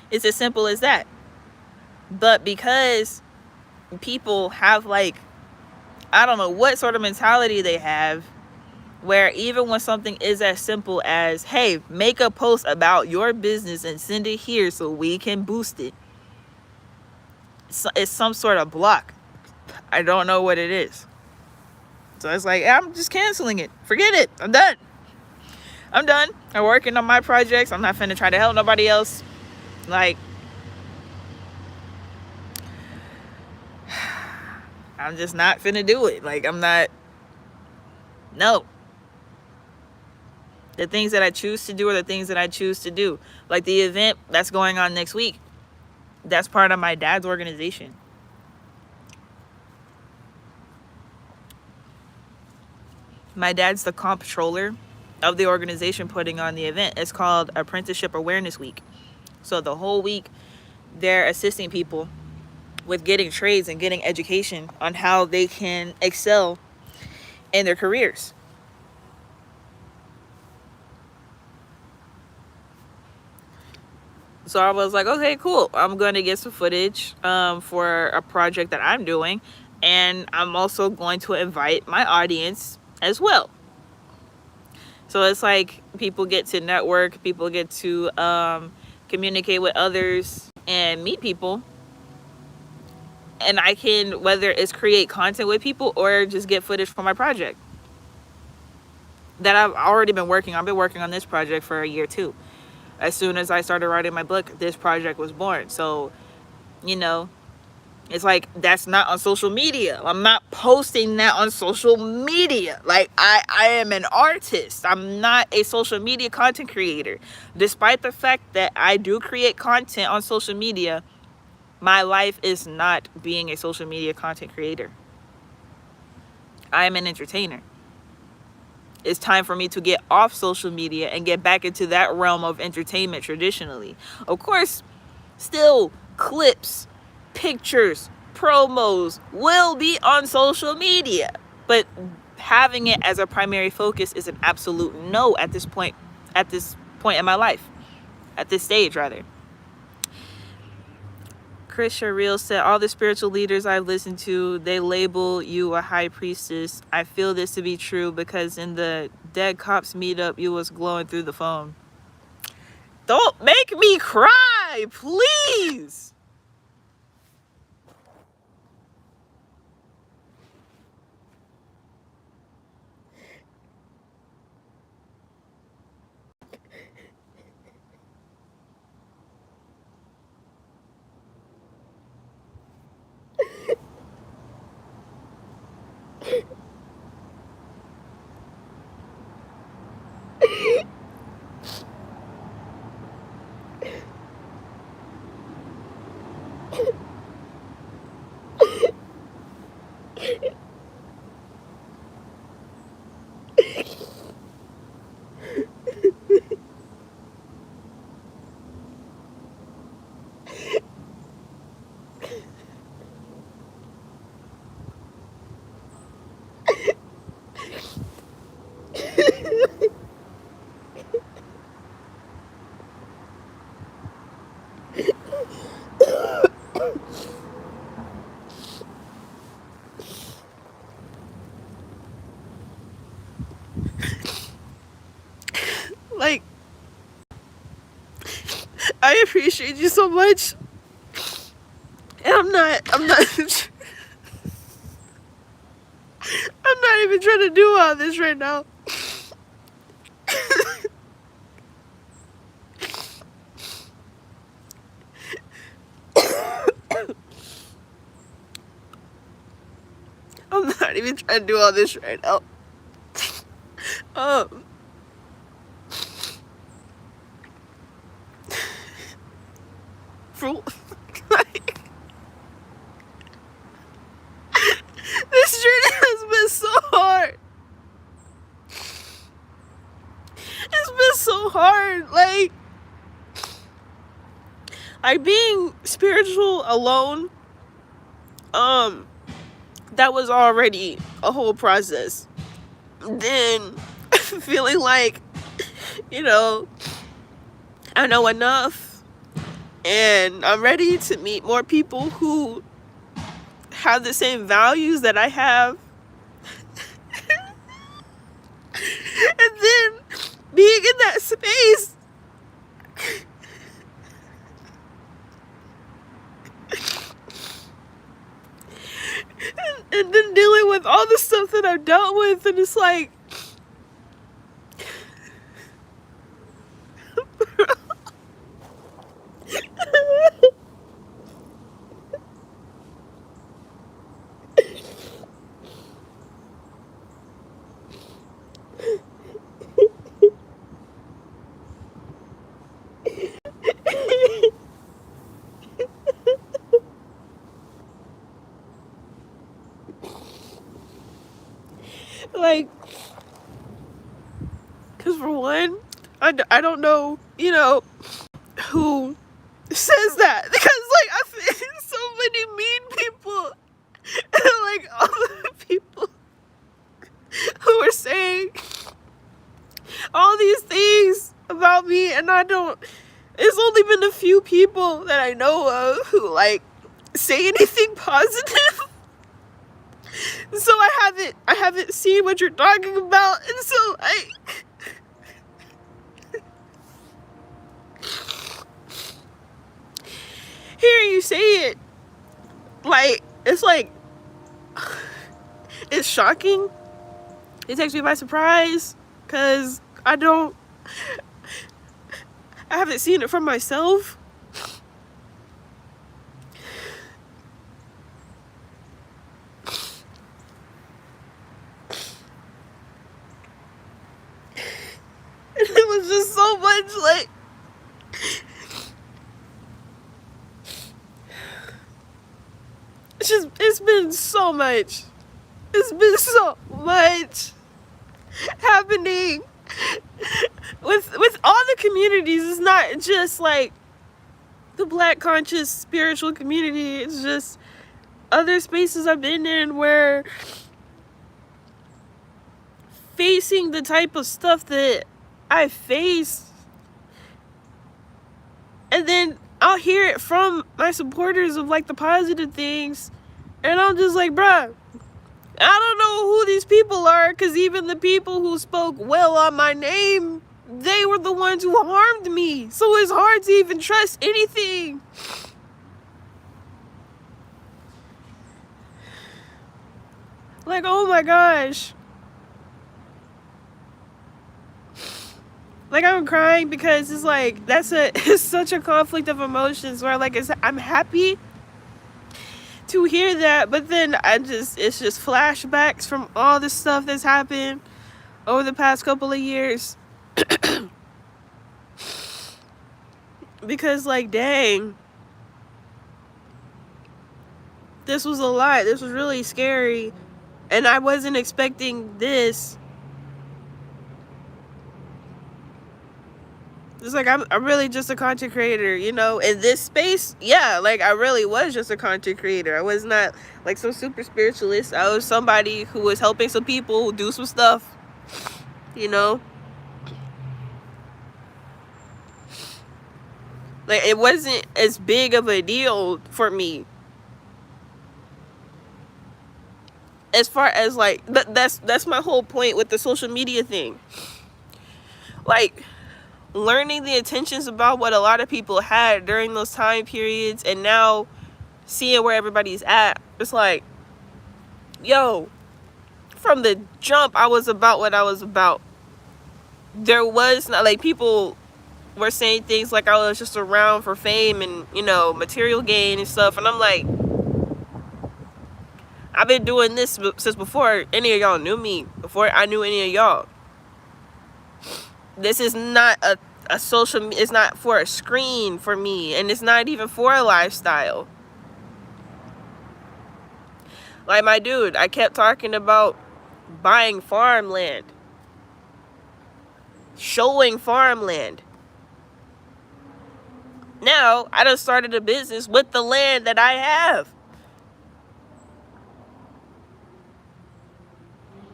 It's as simple as that. But because people have like, I don't know what sort of mentality they have, where even when something is as simple as, hey, make a post about your business and send it here so we can boost it, it's some sort of block. I don't know what it is. So it's like, I'm just canceling it. Forget it. I'm done. I'm working on my projects. I'm not finna try to help nobody else. Like, I'm just not finna do it. Like, I'm not. No. The things that I choose to do are the things that I choose to do. Like the event that's going on next week, that's part of my dad's organization. My dad's the comptroller of the organization putting on the event. It's called Apprenticeship Awareness Week. So the whole week, they're assisting people with getting trades and getting education on how they can excel in their careers. So I was like, okay, cool. I'm going to get some footage for a project that I'm doing. And I'm also going to invite my audience as well. So it's like people get to network, people get to communicate with others and meet people. And I can, whether it's create content with people or just get footage for my project that I've already been working on. I've been working on this project for a year too. As soon as I started writing my book, this project was born. So, you know, it's like, that's not on social media. I'm not posting that on social media. Like, I am an artist. I'm not a social media content creator. Despite the fact that I do create content on social media, my life is not being a social media content creator. I am an entertainer. It's time for me to get off social media and get back into that realm of entertainment traditionally. Of course, still clips, pictures, promos will be on social media, but having it as a primary focus is an absolute no at this point in my life, at this stage rather. Chris Shareel said, all the spiritual leaders I've listened to, they label you a high priestess. I feel this to be true because in the Dead Cops meetup, you was glowing through the phone. Don't make me cry, please. Like, I appreciate you so much. And I'm not I'm not even trying to do all this right now. I'm not even trying to do all this right now. For like, this journey has been so hard. It's been so hard. Like being spiritual alone, that was already a whole process. Then feeling like, you know, I know enough and I'm ready to meet more people who have the same values that I have. And then being in that space, and then dealing with all the stuff that I've dealt with, and it's like, like, because for one, I don't know, you know, who says that, because like I feel so many mean people, and like all the people who are saying all these things about me, and I don't, it's only been a few people that I know of who like say anything positive. So I haven't seen what you're talking about, and so I hearing you say it, like it's shocking. It takes me by surprise because I haven't seen it for myself. And it was just so much like it's been so much. It's been so much happening with all the communities. It's not just like the Black conscious spiritual community. It's just other spaces I've been in where facing the type of stuff that I face, and then I'll hear it from my supporters of like the positive things, and I'm just like, bruh, I don't know who these people are, because even the people who spoke well on my name, they were the ones who harmed me. So it's hard to even trust anything. Like, oh my gosh. Like, I'm crying because it's like, it's such a conflict of emotions where like I'm happy to hear that, but then it's just flashbacks from all the stuff that's happened over the past couple of years. Because like, dang, this was a lot. This was really scary, and I wasn't expecting this. It's like I'm really just a content creator, you know, in this space. Yeah, like I really was just a content creator. I was not like some super spiritualist. I was somebody who was helping some people do some stuff, you know. Like, it wasn't as big of a deal for me. As far as like that's my whole point with the social media thing. Like, learning the intentions about what a lot of people had during those time periods, and now seeing where everybody's at, it's like, yo, from the jump I was about what I was about. There was not like, people were saying things like I was just around for fame and, you know, material gain and stuff, and I'm like, I've been doing this since before any of y'all knew me, before I knew any of y'all. This is not a social, it's not for a screen for me, and it's not even for a lifestyle. Like, my dude, I kept talking about buying farmland, showing farmland. Now I done started a business with the land that I have.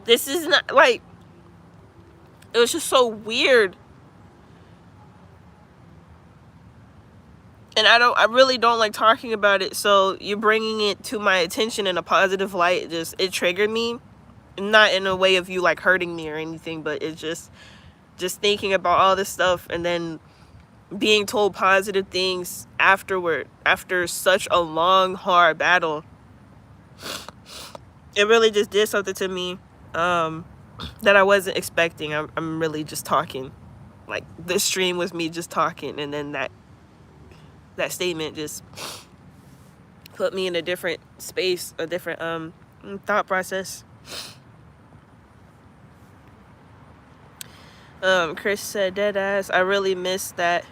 This is not like, it was just so weird. And I really don't like talking about it, so you're bringing it to my attention in a positive light. It triggered me, not in a way of you like hurting me or anything, but it's just thinking about all this stuff and then being told positive things afterward, after such a long, hard battle. It really just did something to me that I wasn't expecting. I'm really just talking. Like, this stream was me just talking, and then that statement just put me in a different space, a different thought process. Chris said, deadass, I really miss that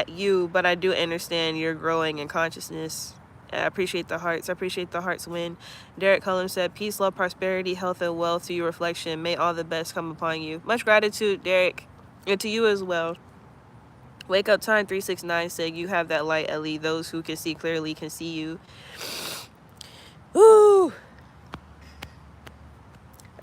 you, but I do understand you're growing in consciousness. I appreciate the hearts. I appreciate the hearts win. Derek Cullum said, peace, love, prosperity, health, and wealth to your reflection. May all the best come upon you. Much gratitude, Derek, and to you as well. Wake Up Time 369 said, you have that light, Ellie. Those who can see clearly can see you. Woo!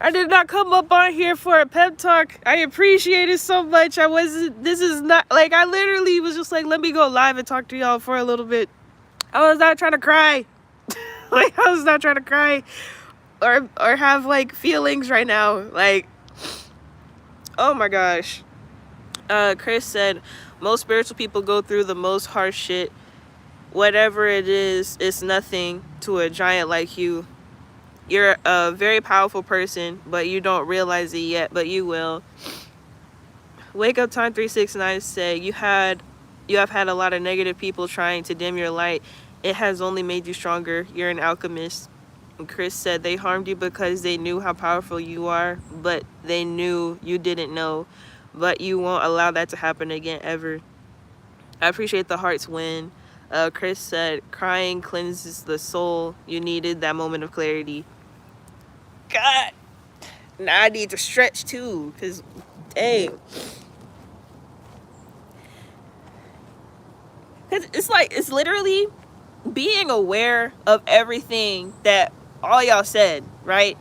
I did not come up on here for a pep talk. I appreciate it so much. This is not, like, I literally was just like, let me go live and talk to y'all for a little bit. I was not trying to cry. Like, I was not trying to cry or have, like, feelings right now. Like, oh my gosh. Chris said, most spiritual people go through the most harsh shit. Whatever it is, it's nothing to a giant like you. You're a very powerful person, but you don't realize it yet, but you will. Wake Up Time 369 said, you have had a lot of negative people trying to dim your light. It has only made you stronger. You're an alchemist. And Chris said, they harmed you because they knew how powerful you are, but they knew you didn't know. But you won't allow that to happen again ever. I appreciate the heart's win. Chris said, crying cleanses the soul. You needed that moment of clarity. God, now I need to stretch too, because, dang. Because it's like, it's literally being aware of everything that all y'all said, right?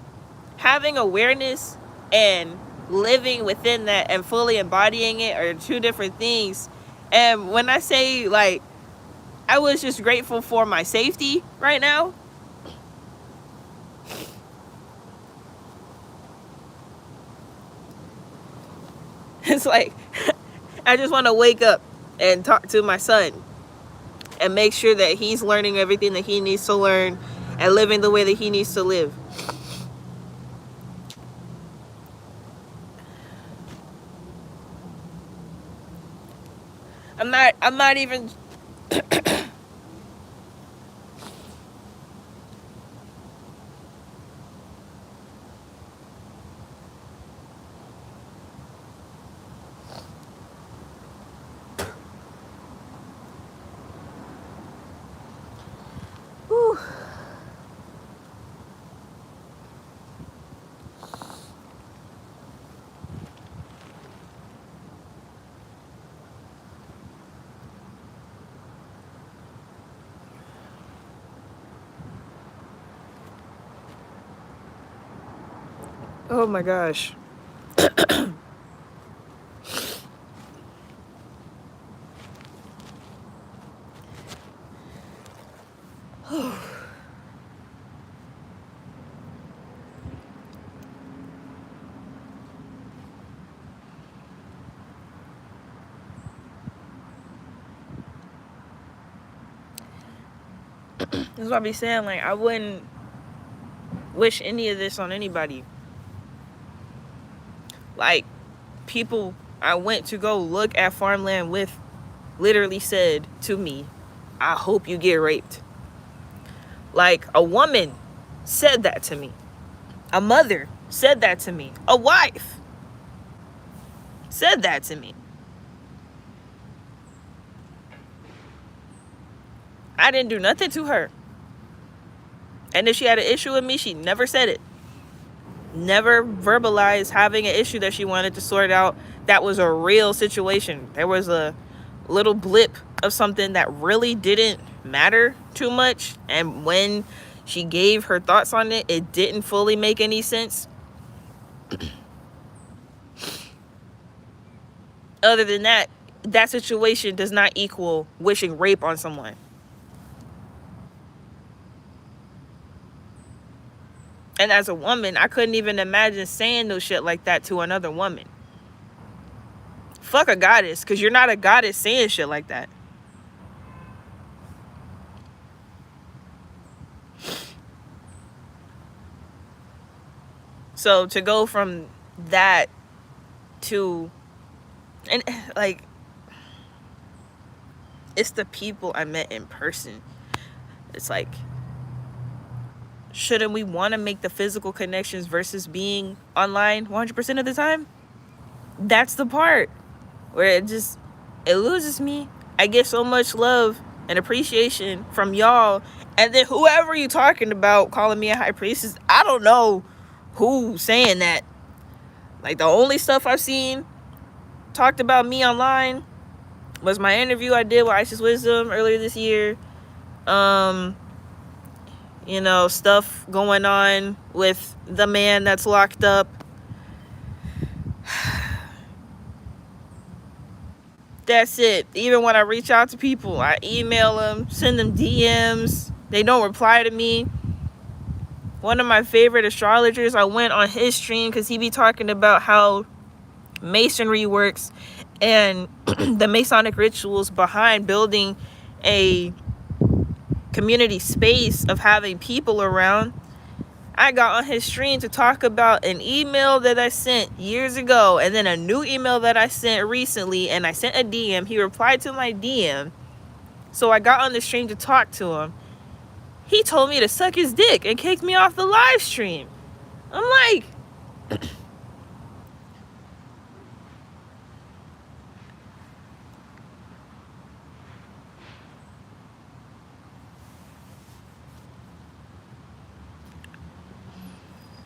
Having awareness and living within that and fully embodying it are two different things. And when I say, like, I was just grateful for my safety right now. It's like, I just want to wake up and talk to my son and make sure that he's learning everything that he needs to learn and living the way that he needs to live. I'm not even Whew. Oh my gosh. That's what I be saying. Like, I wouldn't wish any of this on anybody. Like, people I went to go look at farmland with literally said to me, I hope you get raped. Like, a woman said that to me. A mother said that to me. A wife said that to me. I didn't do nothing to her. And if she had an issue with me, she never said it. Never verbalized having an issue that she wanted to sort out. That was a real situation. There was a little blip of something that really didn't matter too much. And when she gave her thoughts on it, it didn't fully make any sense. Other than that, that situation does not equal wishing rape on someone. And as a woman, I couldn't even imagine saying no shit like that to another woman. Fuck a goddess, because you're not a goddess saying shit like that. So to go from that to, and like, it's the people I met in person. It's like, shouldn't we want to make the physical connections versus being online 100% of the time? That's the part where it loses me. I get so much love and appreciation from y'all, and then whoever you talking about calling me a high priestess, I don't know who's saying that. Like, the only stuff I've seen talked about me online was my interview I did with Isis Wisdom earlier this year. you know, stuff going on with the man that's locked up. That's it. Even when I reach out to people, I email them, send them DMs. They don't reply to me. One of my favorite astrologers, I went on his stream because he be talking about how masonry works and the Masonic rituals behind building a community space of having people around. I got on his stream to talk about an email that I sent years ago, and then a new email that I sent recently, and I sent a DM. He replied to my DM, so I got on the stream to talk to him. He told me to suck his dick and kicked me off the live stream. I'm like,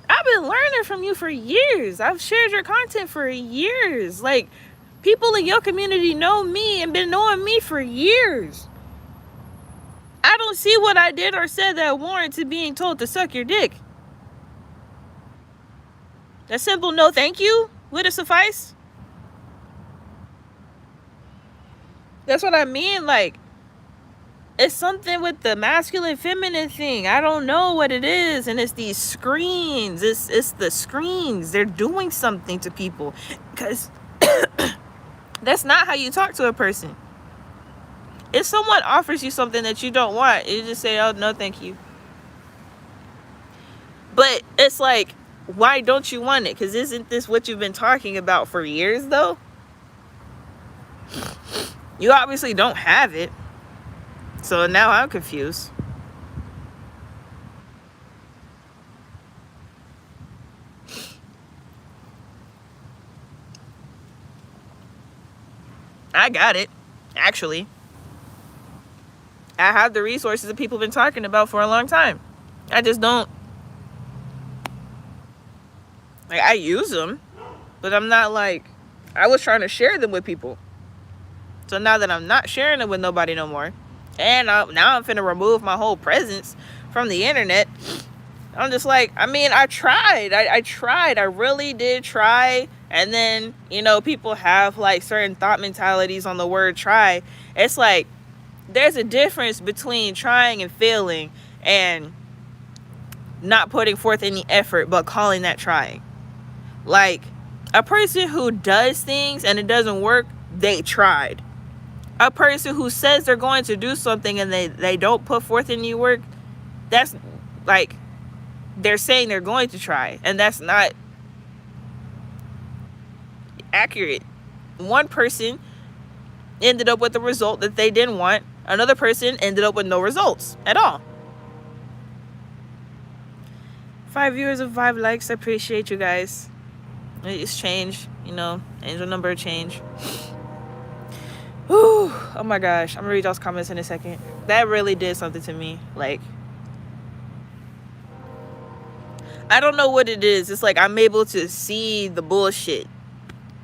I've been learning from you for years. I've shared your content for years. Like, people in your community know me and been knowing me for years. I don't see what I did or said that warranted being told to suck your dick. A simple no thank you would have sufficed. That's what I mean. Like, it's something with the masculine feminine thing. I don't know what it is. And it's these screens. It's the screens. They're doing something to people. Because that's not how you talk to a person. If someone offers you something that you don't want, you just say, oh, no, thank you. But it's like, why don't you want it? Because isn't this what you've been talking about for years, though? You obviously don't have it. So now I'm confused. I got it, actually. I have the resources that people have been talking about for a long time. I just don't. Like, I use them, but I'm not like, I was trying to share them with people. So now that I'm not sharing them with nobody no more, and now I'm finna remove my whole presence from the internet, I'm just like, I mean, I tried. I tried. I really did try. And then, you know, people have like certain thought mentalities on the word try. It's like, there's a difference between trying and failing and not putting forth any effort but calling that trying. Like, a person who does things and it doesn't work, they tried. A person who says they're going to do something and they don't put forth any work, that's like, they're saying they're going to try, and that's not accurate. One person ended up with a result that they didn't want. Another person ended up with no results at all. 5 viewers of 5 likes. I appreciate you guys. It's changed, you know, angel number change. Whew. Oh my gosh, I'm gonna read y'all's comments in a second. That really did something to me. Like, I don't know what it is. It's like I'm able to see the bullshit,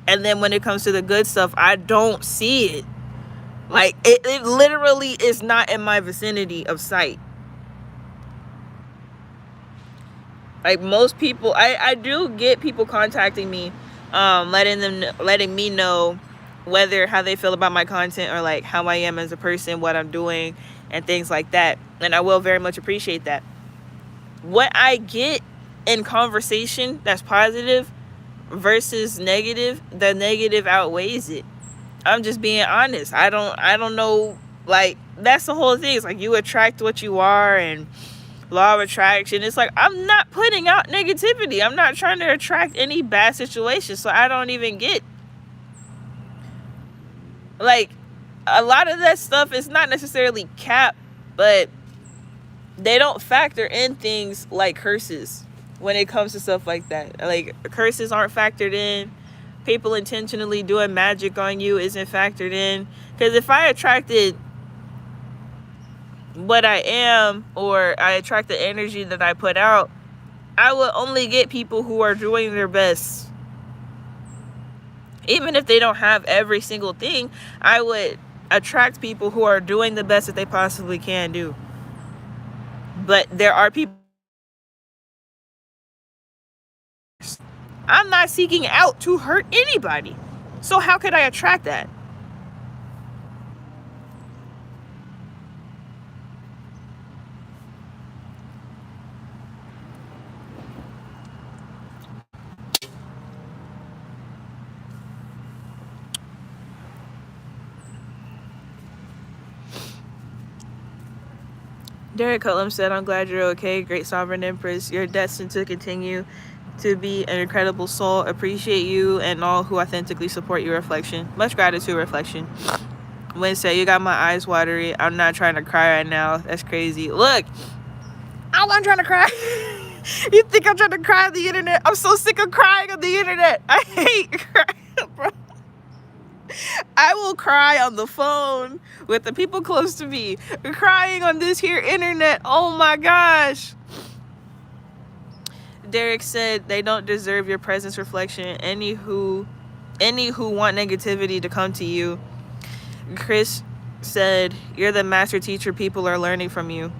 and then when it comes to the good stuff, I don't see it. Like, it literally is not in my vicinity of sight. Like, most people, I do get people contacting me, letting me know whether how they feel about my content or like how I am as a person, what I'm doing, and things like that. And I will very much appreciate that. What I get in conversation that's positive versus negative, the negative outweighs it. I'm just being honest. I don't know. Like, that's the whole thing. It's like, you attract what you are, and law of attraction. It's like, I'm not putting out negativity. I'm not trying to attract any bad situations. So I don't even get, like, a lot of that stuff is not necessarily cap, but they don't factor in things like curses when it comes to stuff like that. Like, curses aren't factored in. People intentionally doing magic on you isn't factored in. Because if I attracted what I am, or I attract the energy that I put out, I will only get people who are doing their best. Even if they don't have every single thing, I would attract people who are doing the best that they possibly can do. But there are people. I'm not seeking out to hurt anybody. So how could I attract that? Derek Cullum said, I'm glad you're okay. Great Sovereign Empress. You're destined to continue to be an incredible soul. Appreciate you and all who authentically support your reflection. Much gratitude, reflection. Wednesday, you got my eyes watery. I'm not trying to cry right now. That's crazy. Look, I'm not trying to cry. You think I'm trying to cry on the internet? I'm so sick of crying on the internet. I hate crying, bro. I will cry on the phone with the people close to me. Crying on this here internet. Oh my gosh. Derek said they don't deserve your presence, reflection. Any who want negativity to come to you. Chris said, you're the master teacher. People are learning from you.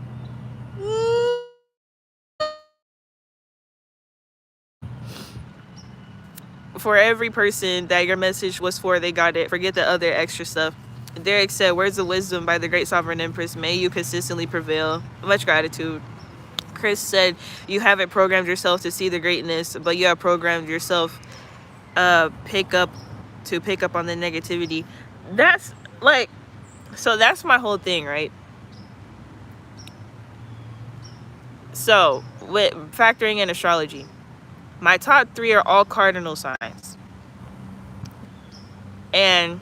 For every person that your message was for, they got it. Forget the other extra stuff. Derek said, words of wisdom by the great Sovereign Empress. May you consistently prevail. Much gratitude. Chris said, you haven't programmed yourself to see the greatness, but you have programmed yourself pick up on the negativity. That's like, so that's my whole thing, right? So with factoring in astrology, my top 3 are all cardinal signs. And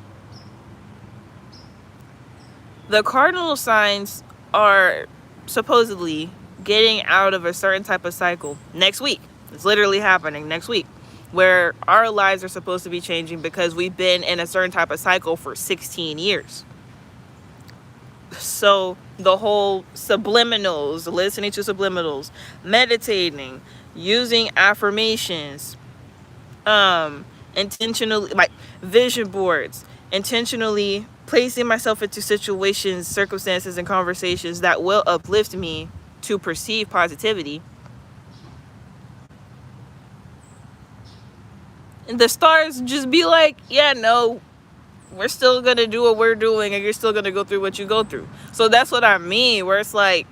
the cardinal signs are supposedly getting out of a certain type of cycle next week. It's literally happening next week, where our lives are supposed to be changing because we've been in a certain type of cycle for 16 years. So the whole subliminals, listening to subliminals, meditating, using affirmations, intentionally, like vision boards, intentionally placing myself into situations, circumstances, and conversations that will uplift me to perceive positivity. And the stars just be like, yeah, no, we're still gonna do what we're doing and you're still gonna go through what you go through. So that's what I mean, where it's like,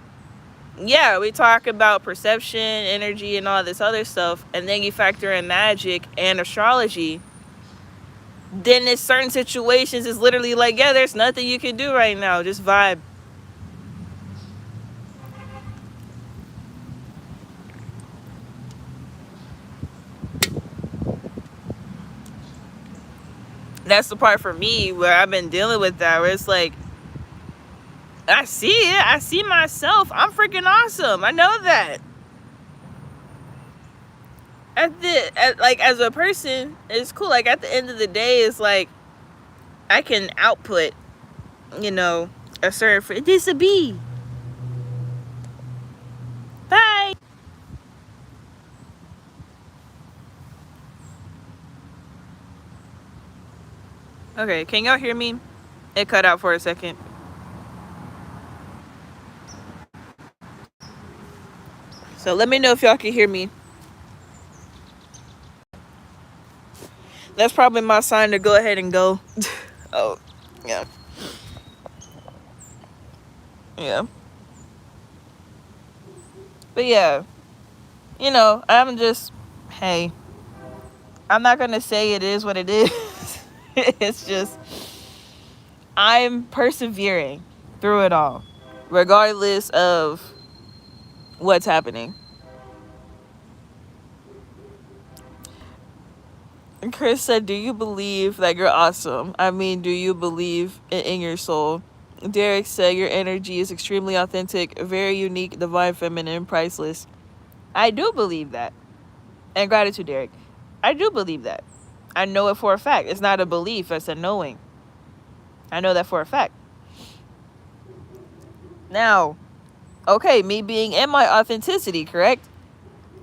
yeah, we talk about perception, energy, and all this other stuff, and then you factor in magic and astrology, then in certain situations it's literally like, yeah, there's nothing you can do right now, just vibe. That's the part for me where I've been dealing with that, where it's like, I see it, I see myself, I'm freaking awesome, I know that. As a person, it's cool. Like at the end of the day, it's like I can output, a certain. This a bee. Bye. Okay, can y'all hear me? It cut out for a second. So let me know if y'all can hear me. That's probably my sign to go ahead and go. Oh, yeah. Yeah. But yeah, I'm just, hey, I'm not going to say it is what it is. It's just, I'm persevering through it all, regardless of what's happening. And Chris said, do you believe that you're awesome? I mean, do you believe in your soul? Derek said, your energy is extremely authentic, very unique, divine, feminine, priceless. I do believe that. And gratitude, Derek. I do believe that. I know it for a fact. It's not a belief, it's a knowing. I know that for a fact. Now, okay, me being in my authenticity, correct?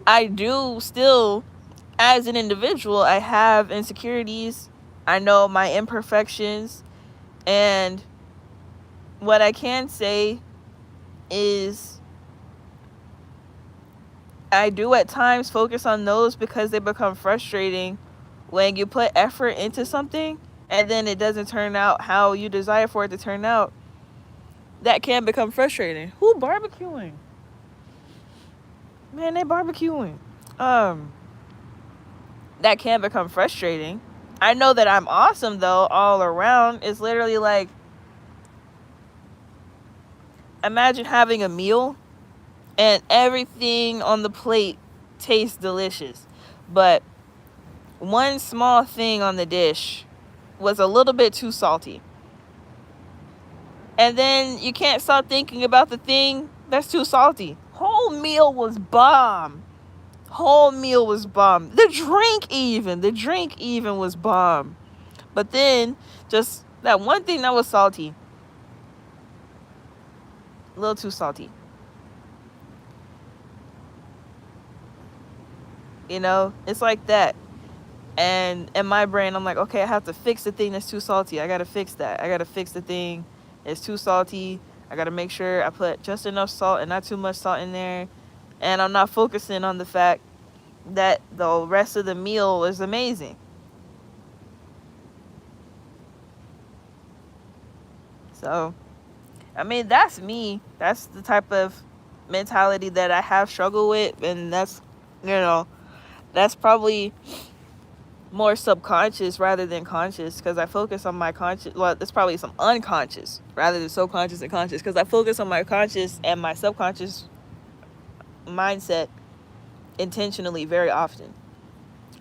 I do still, as an individual, I have insecurities. I know my imperfections. And what I can say is I do at times focus on those because they become frustrating when you put effort into something and then it doesn't turn out how you desire for it to turn out. That can become frustrating. Who barbecuing? Man, they barbecuing. That can become frustrating. I know that I'm awesome though all around. It's literally like, imagine having a meal and everything on the plate tastes delicious, but one small thing on the dish was a little bit too salty. And then you can't stop thinking about the thing that's too salty. Whole meal was bomb. Whole meal was bomb. The drink even was bomb. But then just that one thing that was salty. A little too salty. You know, it's like that. And in my brain, I'm like, okay, I have to fix the thing that's too salty. I gotta fix that. I gotta fix the thing that's too salty. I gotta make sure I put just enough salt and not too much salt in there. And I'm not focusing on the fact that the rest of the meal is amazing. So, I mean, that's me. That's the type of mentality that I have struggled with. And that's, you know, that's probably more subconscious rather than conscious, because I focus on my conscious. Well, it's probably some unconscious rather than subconscious and conscious, because I focus on my conscious and my subconscious mindset intentionally very often.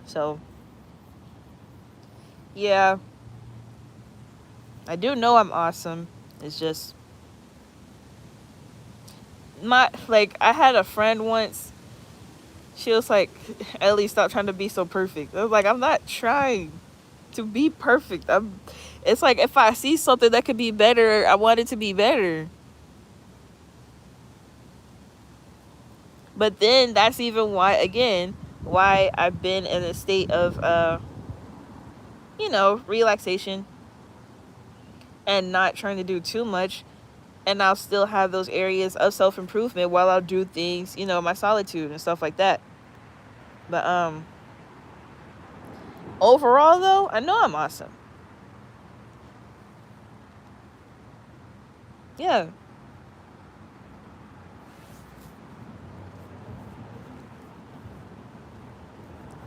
So yeah, I do know I'm awesome. It's just I had a friend once. She was like, Ellie, stop trying to be so perfect. I was like, I'm not trying to be perfect. It's like, if I see something that could be better, I want it to be better. But then that's even why I've been in a state of relaxation and not trying to do too much, and I'll still have those areas of self-improvement while I'll do things, my solitude and stuff like that. But overall though, I know I'm awesome. Yeah.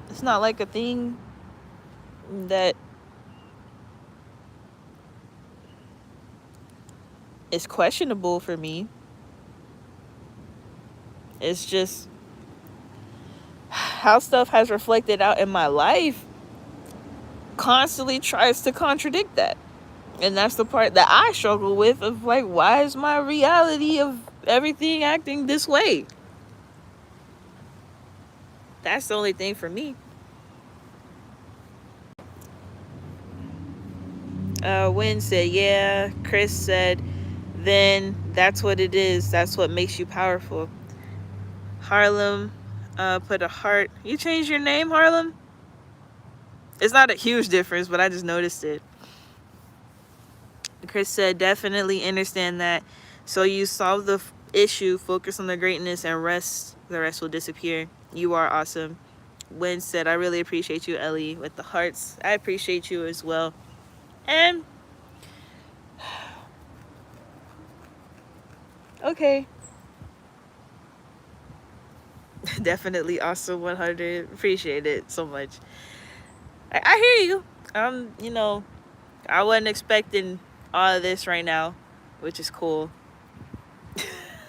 It's not like a thing that is questionable for me. It's just how stuff has reflected out in my life constantly tries to contradict that. And that's the part that I struggle with, of like, why is my reality of everything acting this way? That's the only thing for me. Wynn said, yeah. Chris said, then that's what it is. That's what makes you powerful. Harlem put a heart. You changed your name, Harlem? It's not a huge difference, but I just noticed it. Chris said, definitely understand that. So you solve the issue, focus on the greatness, and the rest will disappear. You are awesome. Wynn said, I really appreciate you, Ellie, with the hearts. I appreciate you as well. And okay. Definitely awesome 100. Appreciate it so much. I hear you. I wasn't expecting all of this right now, which is cool.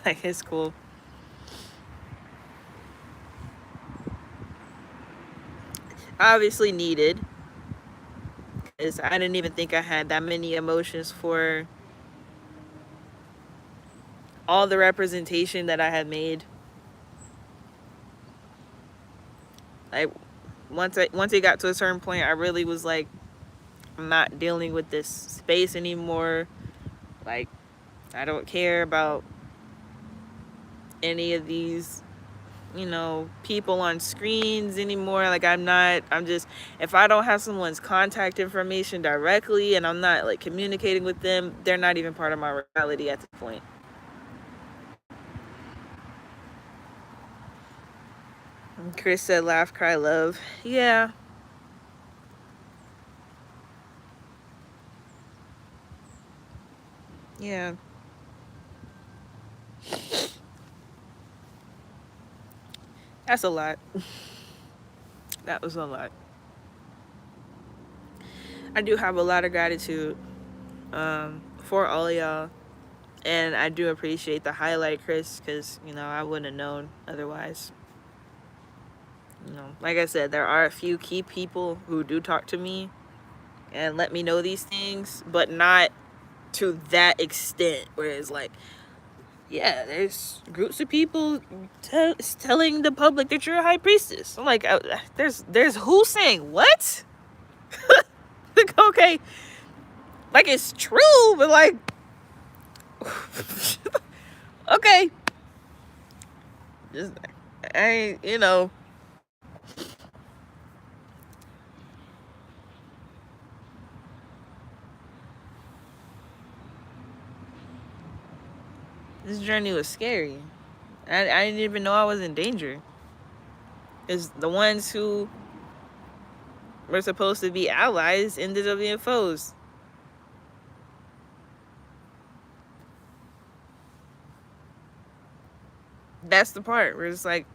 Like, it's cool. Obviously needed, because I didn't even think I had that many emotions for all the representation that I had made. Like, once it got to a certain point, I really was like, I'm not dealing with this space anymore. Like, I don't care about any of these, people on screens anymore. Like, I'm just, if I don't have someone's contact information directly and I'm not like communicating with them, they're not even part of my reality at this point. Chris said, laugh, cry, love. Yeah. Yeah. That's a lot. That was a lot. I do have a lot of gratitude for all of y'all. And I do appreciate the highlight, Chris, because, I wouldn't have known otherwise. Like I said, there are a few key people who do talk to me and let me know these things, but not to that extent where it's like, yeah, there's groups of people telling the public that you're a high priestess. I'm like, there's who saying what? Like, okay, like it's true, but like, okay, just I this journey was scary. I didn't even know I was in danger. Is the ones who were supposed to be allies ended up being foes. That's the part where it's like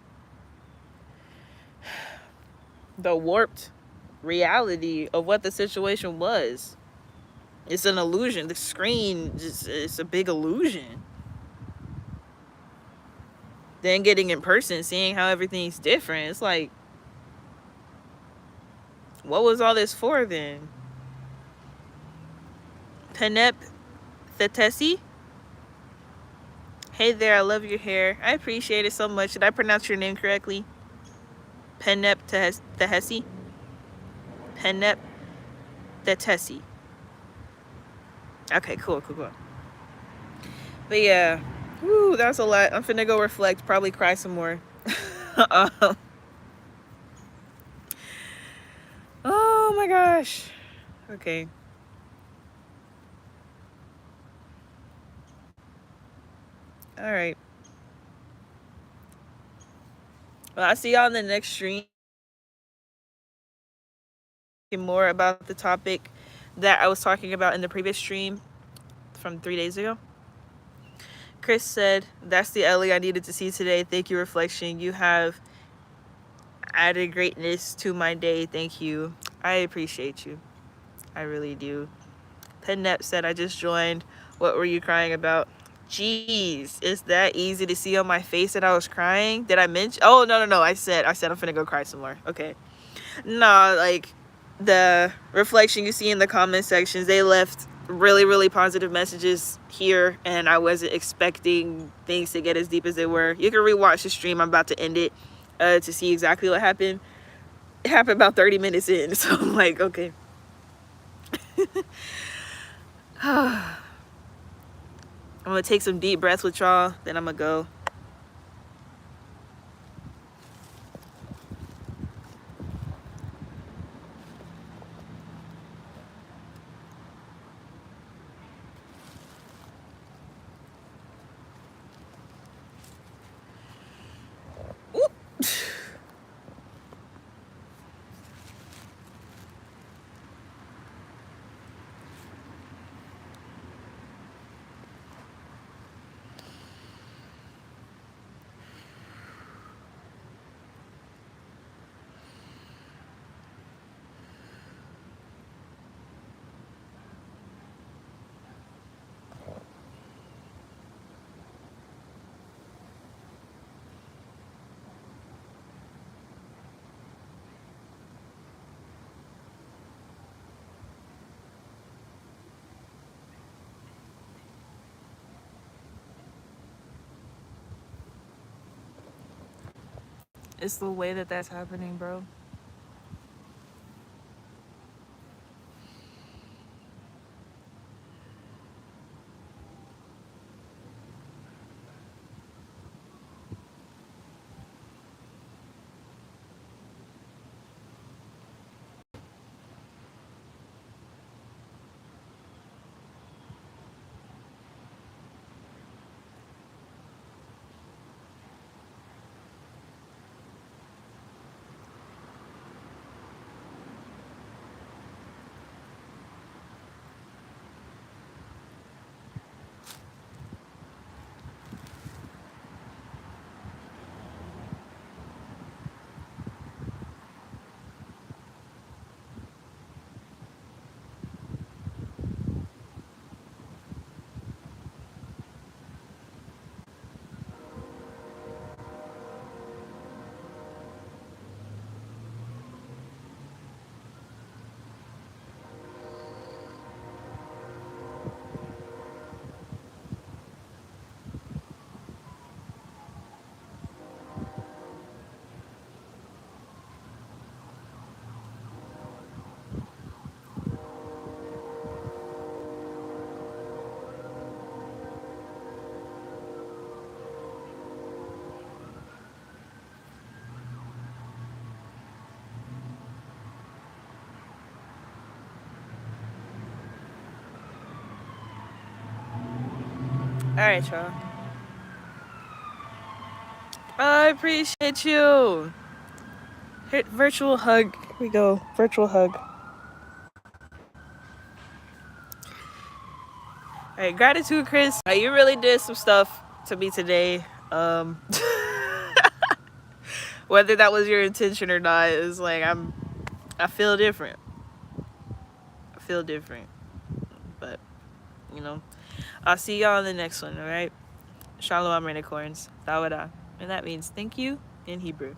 the warped reality of what the situation was. It's an illusion. The screen it's a big illusion. Then getting in person, seeing how everything's different, it's like, what was all this for then? Penep Thetesi? Hey there, I love your hair. I appreciate it so much. Did I pronounce your name correctly? Penep Thehesi? Penep Thetesi. Okay, cool. But yeah, woo, that's a lot. I'm finna go reflect, probably cry some more. Oh my gosh. Okay. All right. Well, I'll see y'all in the next stream. More about the topic that I was talking about in the previous stream from 3 days ago. Chris said, that's the Ellie I needed to see today. Thank you, Reflection. You have added greatness to my day. Thank you. I appreciate you. I really do. Penep said, I just joined. What were you crying about? Jeez, it's that easy to see on my face that I was crying. Did I mention? Oh, no. I said I'm finna go cry some more. Okay. Nah, like the reflection you see in the comment sections, they left really, really positive messages here, and I wasn't expecting things to get as deep as they were. You can rewatch the stream. I'm about to end it to see exactly what happened. It happened about 30 minutes in, so I'm like, okay. I'm gonna take some deep breaths with y'all, then I'm gonna go. It's the way that that's happening, bro. right, y'all. I appreciate you. Here, virtual hug. Here we go. Virtual hug. All right, gratitude, Chris. You really did some stuff to me today. Whether that was your intention or not is like I feel different. I feel different. But you know, I'll see y'all in the next one. All right. Shalom, Rainicorns. Dawada, and that means thank you in Hebrew.